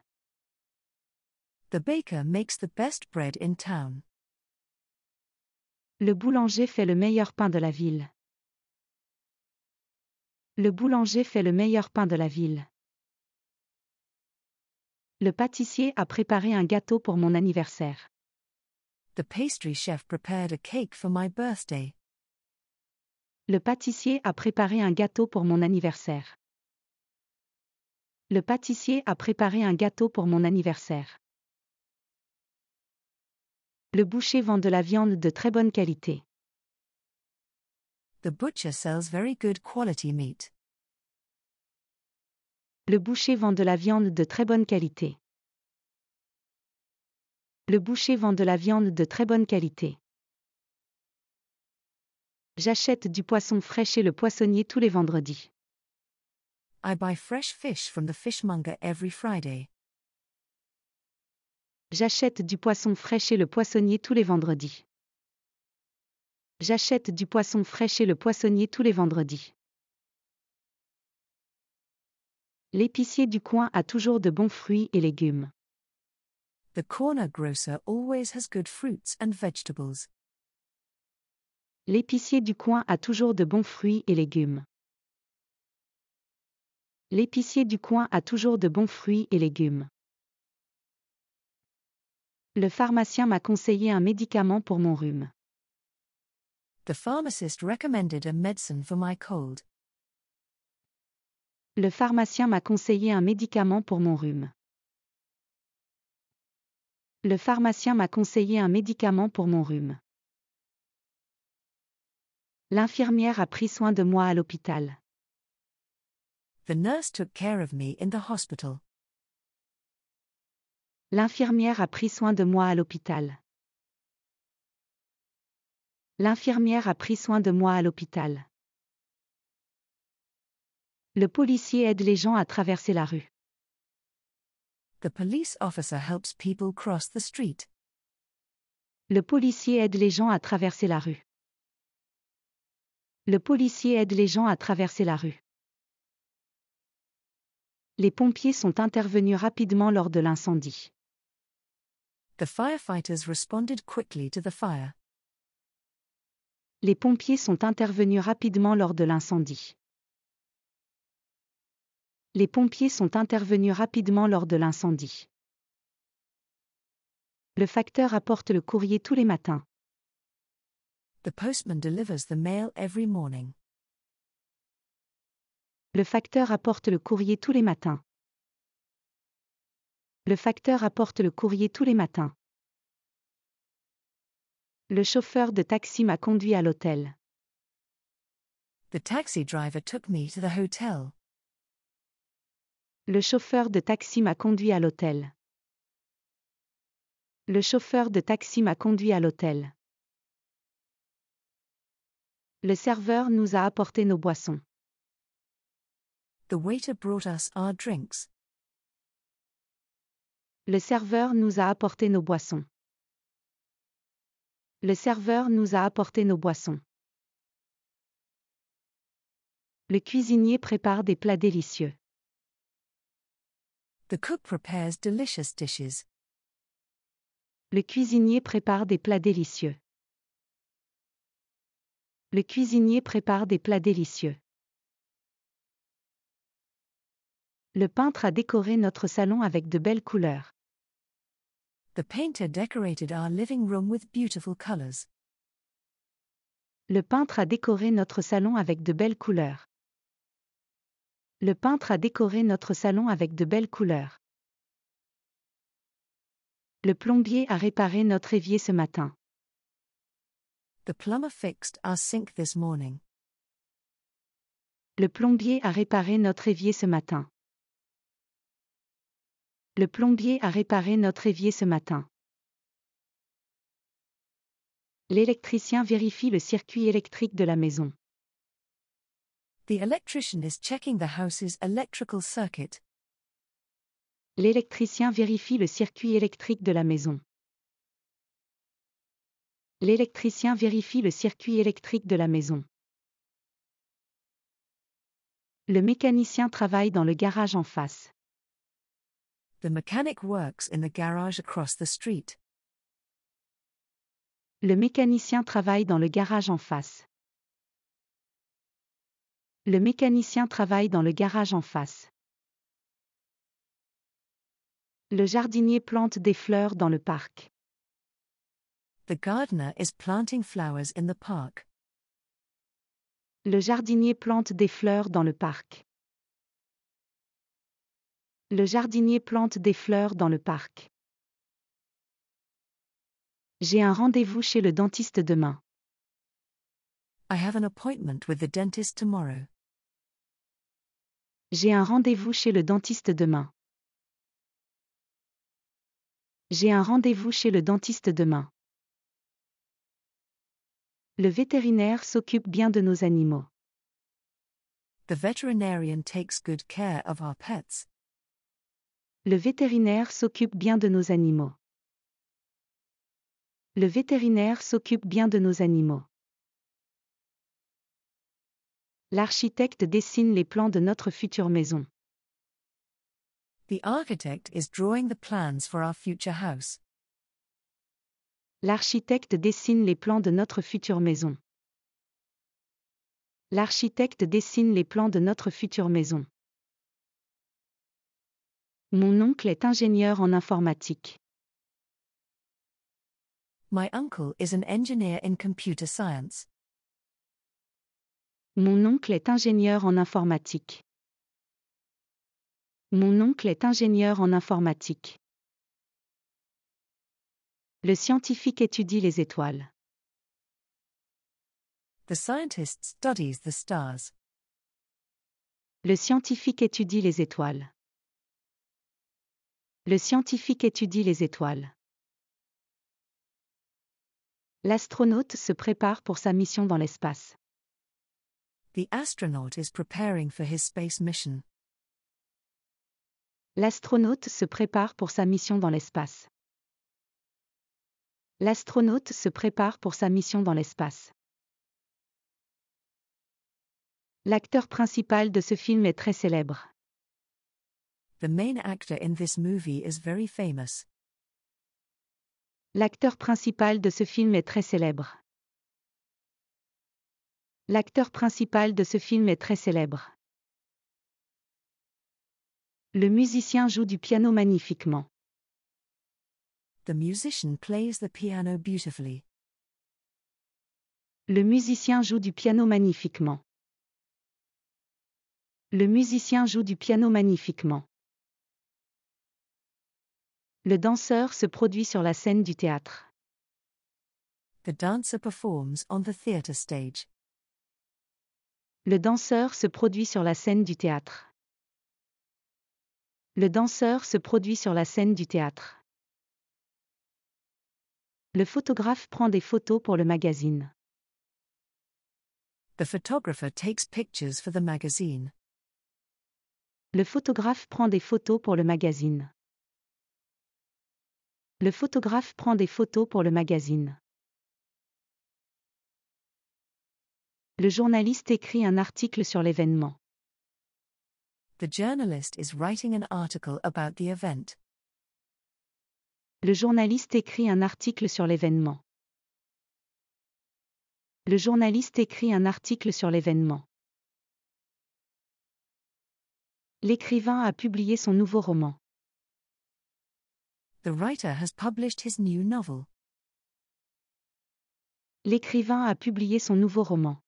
The baker makes the best bread in town. Le boulanger fait le meilleur pain de la ville. Le boulanger fait le meilleur pain de la ville. Le pâtissier a préparé un gâteau pour mon anniversaire. The pastry chef prepared a cake for my birthday. Le pâtissier a préparé un gâteau pour mon anniversaire. Le pâtissier a préparé un gâteau pour mon anniversaire. Le boucher vend de la viande de très bonne qualité. The butcher sells very good quality meat. Le boucher vend de la viande de très bonne qualité. Le boucher vend de la viande de très bonne qualité. J'achète du poisson frais chez le poissonnier tous les vendredis. I buy fresh fish from the fishmonger every Friday. J'achète du poisson frais chez le poissonnier tous les vendredis. J'achète du poisson frais chez le poissonnier tous les vendredis. L'épicier du coin a toujours de bons fruits et légumes. The corner grocer always has good fruits and vegetables. L'épicier du coin a toujours de bons fruits et légumes. L'épicier du coin a toujours de bons fruits et légumes. Le pharmacien m'a conseillé un médicament pour mon rhume. The pharmacist recommended a medicine for my cold. Le pharmacien m'a conseillé un médicament pour mon rhume. Le pharmacien m'a conseillé un médicament pour mon rhume. L'infirmière a pris soin de moi à l'hôpital. The nurse took care of me in the hospital. L'infirmière a pris soin de moi à l'hôpital. L'infirmière a pris soin de moi à l'hôpital. Le policier aide les gens à traverser la rue. The police officer helps people cross the street. Le policier aide les gens à traverser la rue. Le policier aide les gens à traverser la rue. Les pompiers sont intervenus rapidement lors de l'incendie. The firefighters responded quickly to the fire. Les pompiers sont intervenus rapidement lors de l'incendie. Les pompiers sont intervenus rapidement lors de l'incendie. Le facteur apporte le courrier tous les matins. The postman delivers the mail every morning. Le facteur apporte le courrier tous les matins. Le facteur apporte le courrier tous les matins. Le chauffeur de taxi m'a conduit à l'hôtel. The taxi driver took me to the hotel. Le chauffeur de taxi m'a conduit à l'hôtel. Le chauffeur de taxi m'a conduit à l'hôtel. Le serveur nous a apporté nos boissons. The waiter brought us our drinks. Le serveur nous a apporté nos boissons. Le serveur nous a apporté nos boissons. Le cuisinier prépare des plats délicieux. The cook prepares delicious dishes. Le cuisinier prépare des plats délicieux. Le cuisinier prépare des plats délicieux. Le peintre a décoré notre salon avec de belles couleurs. The painter decorated our living room with beautiful colors. Le peintre a décoré notre salon avec de belles couleurs. Le peintre a décoré notre salon avec de belles couleurs. Le plombier a réparé notre évier ce matin. The plumber fixed our sink this morning. Le plombier a réparé notre évier ce matin. Le plombier a réparé notre évier ce matin. L'électricien vérifie le circuit électrique de la maison. The electrician is checking the house's electrical circuit. L'électricien vérifie le circuit électrique de la maison. L'électricien vérifie le circuit électrique de la maison. Le mécanicien travaille dans le garage en face. The mechanic works in the garage across the street. Le mécanicien travaille dans le garage en face. Le mécanicien travaille dans le garage en face. Le jardinier plante des fleurs dans le parc. The gardener is planting flowers in the park. Le jardinier plante des fleurs dans le parc. Le jardinier plante des fleurs dans le parc. J'ai un rendez-vous chez le dentiste demain. I have an appointment with the dentist tomorrow. J'ai un rendez-vous chez le dentiste demain. J'ai un rendez-vous chez le dentiste demain. Le vétérinaire s'occupe bien de nos animaux. The veterinarian takes good care of our pets. Le vétérinaire s'occupe bien de nos animaux. Le vétérinaire s'occupe bien de nos animaux. L'architecte dessine les plans de notre future maison. The architect is drawing the plans for our future house. L'architecte dessine les plans de notre future maison. L'architecte dessine les plans de notre future maison. Mon oncle est ingénieur en informatique. My uncle is an engineer in computer science. Mon oncle est ingénieur en informatique. Mon oncle est ingénieur en informatique. Le scientifique étudie les étoiles. The scientist studies the stars. Le scientifique étudie les étoiles. Le scientifique étudie les étoiles. L'astronaute se prépare pour sa mission dans l'espace. The astronaut is preparing for his space mission. L'astronaute se prépare pour sa mission dans l'espace. L'astronaute se prépare pour sa mission dans l'espace. L'acteur principal de ce film est très célèbre. The main actor in this movie is very famous. L'acteur principal de ce film est très célèbre. L'acteur principal de ce film est très célèbre. Le musicien joue du piano magnifiquement. The musician plays the piano beautifully. Le musicien joue du piano magnifiquement. Le musicien joue du piano magnifiquement. Le danseur se produit sur la scène du théâtre. The dancer performs on the theatre stage. Le danseur se produit sur la scène du théâtre. Le danseur se produit sur la scène du théâtre. Le photographe prend des photos pour le magazine. The photographer takes pictures for the magazine. Le photographe prend des photos pour le magazine. Le photographe prend des photos pour le magazine. Le journaliste écrit un article sur l'événement. The journalist is writing an article about the event. Le journaliste écrit un article sur l'événement. Le journaliste écrit un article sur l'événement. L'écrivain a publié son nouveau roman. The writer has published his new novel. L'écrivain a publié son nouveau roman.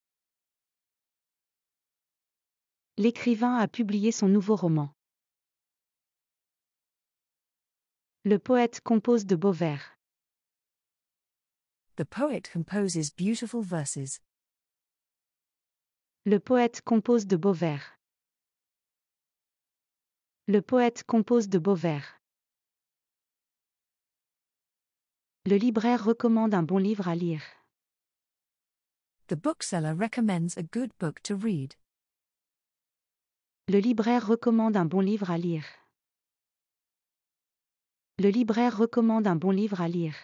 L'écrivain a publié son nouveau roman. Le poète compose de beaux vers. The poet composes beautiful verses. Le poète compose de beaux vers. Le poète compose de beaux vers. Le libraire recommande un bon livre à lire. The bookseller recommends a good book to read. Le libraire recommande un bon livre à lire. Le libraire recommande un bon livre à lire.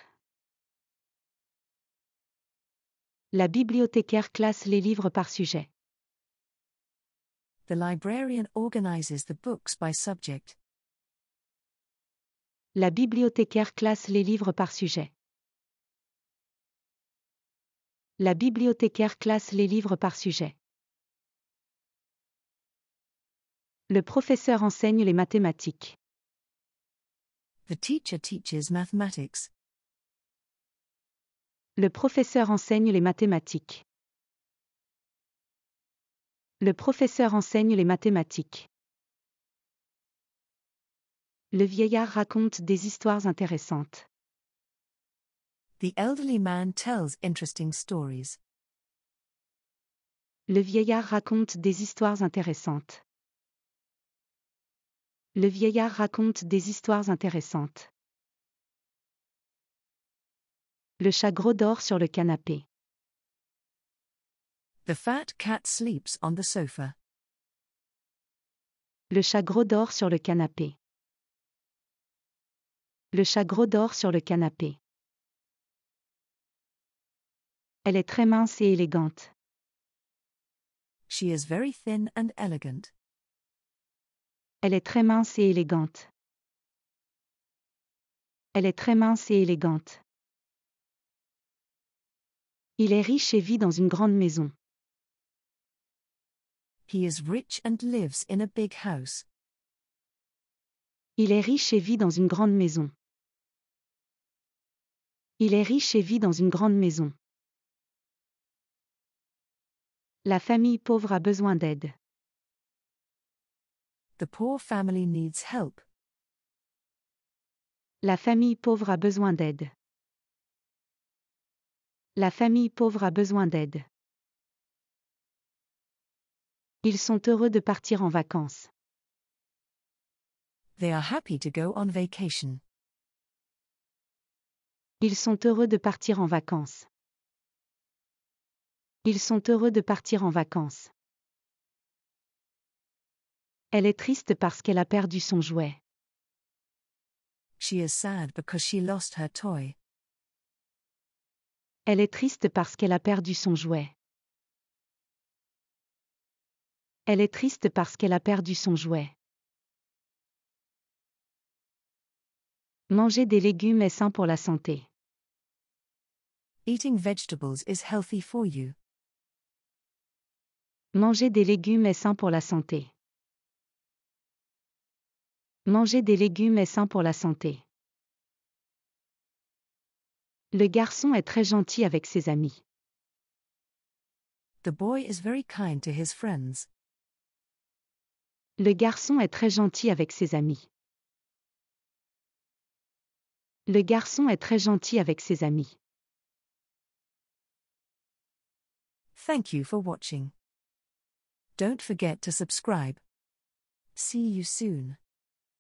La bibliothécaire classe les livres par sujet. The librarian organizes the books by subject. La bibliothécaire classe les livres par sujet. La bibliothécaire classe les livres par sujet. Le professeur enseigne les mathématiques. The teacher teaches mathematics. Le professeur enseigne les mathématiques. Le professeur enseigne les mathématiques. Le vieillard raconte des histoires intéressantes. The elderly man tells interesting stories. Le vieillard raconte des histoires intéressantes. Le vieillard raconte des histoires intéressantes. Le chat gros dort sur le canapé. The fat cat sleeps on the sofa. Le chat gros dort sur le canapé. Le chat gros dort sur le canapé. Elle est très mince et élégante. She is very thin and elegant. Elle est très mince et élégante. Elle est très mince et élégante. Il est riche et vit dans une grande maison. He is rich and lives in a big house. Il est riche et vit dans une grande maison. Il est riche et vit dans une grande maison. La famille pauvre a besoin d'aide. The poor family needs help. La famille pauvre a besoin d'aide. La famille pauvre a besoin d'aide. Ils sont heureux de partir en vacances. They are happy to go on vacation. Ils sont heureux de partir en vacances. Ils sont heureux de partir en vacances. Elle est triste parce qu'elle a perdu son jouet. She is sad because she lost her toy. Elle est triste parce qu'elle a perdu son jouet. Elle est triste parce qu'elle a perdu son jouet. Manger des légumes est sain pour la santé. Eating vegetables is healthy for you. Manger des légumes est sain pour la santé. Manger des légumes est sain pour la santé. Le garçon est très gentil avec ses amis. The boy is very kind to his friends. Le garçon est très gentil avec ses amis. Le garçon est très gentil avec ses amis. Thank you for watching. Don't forget to subscribe. See you soon.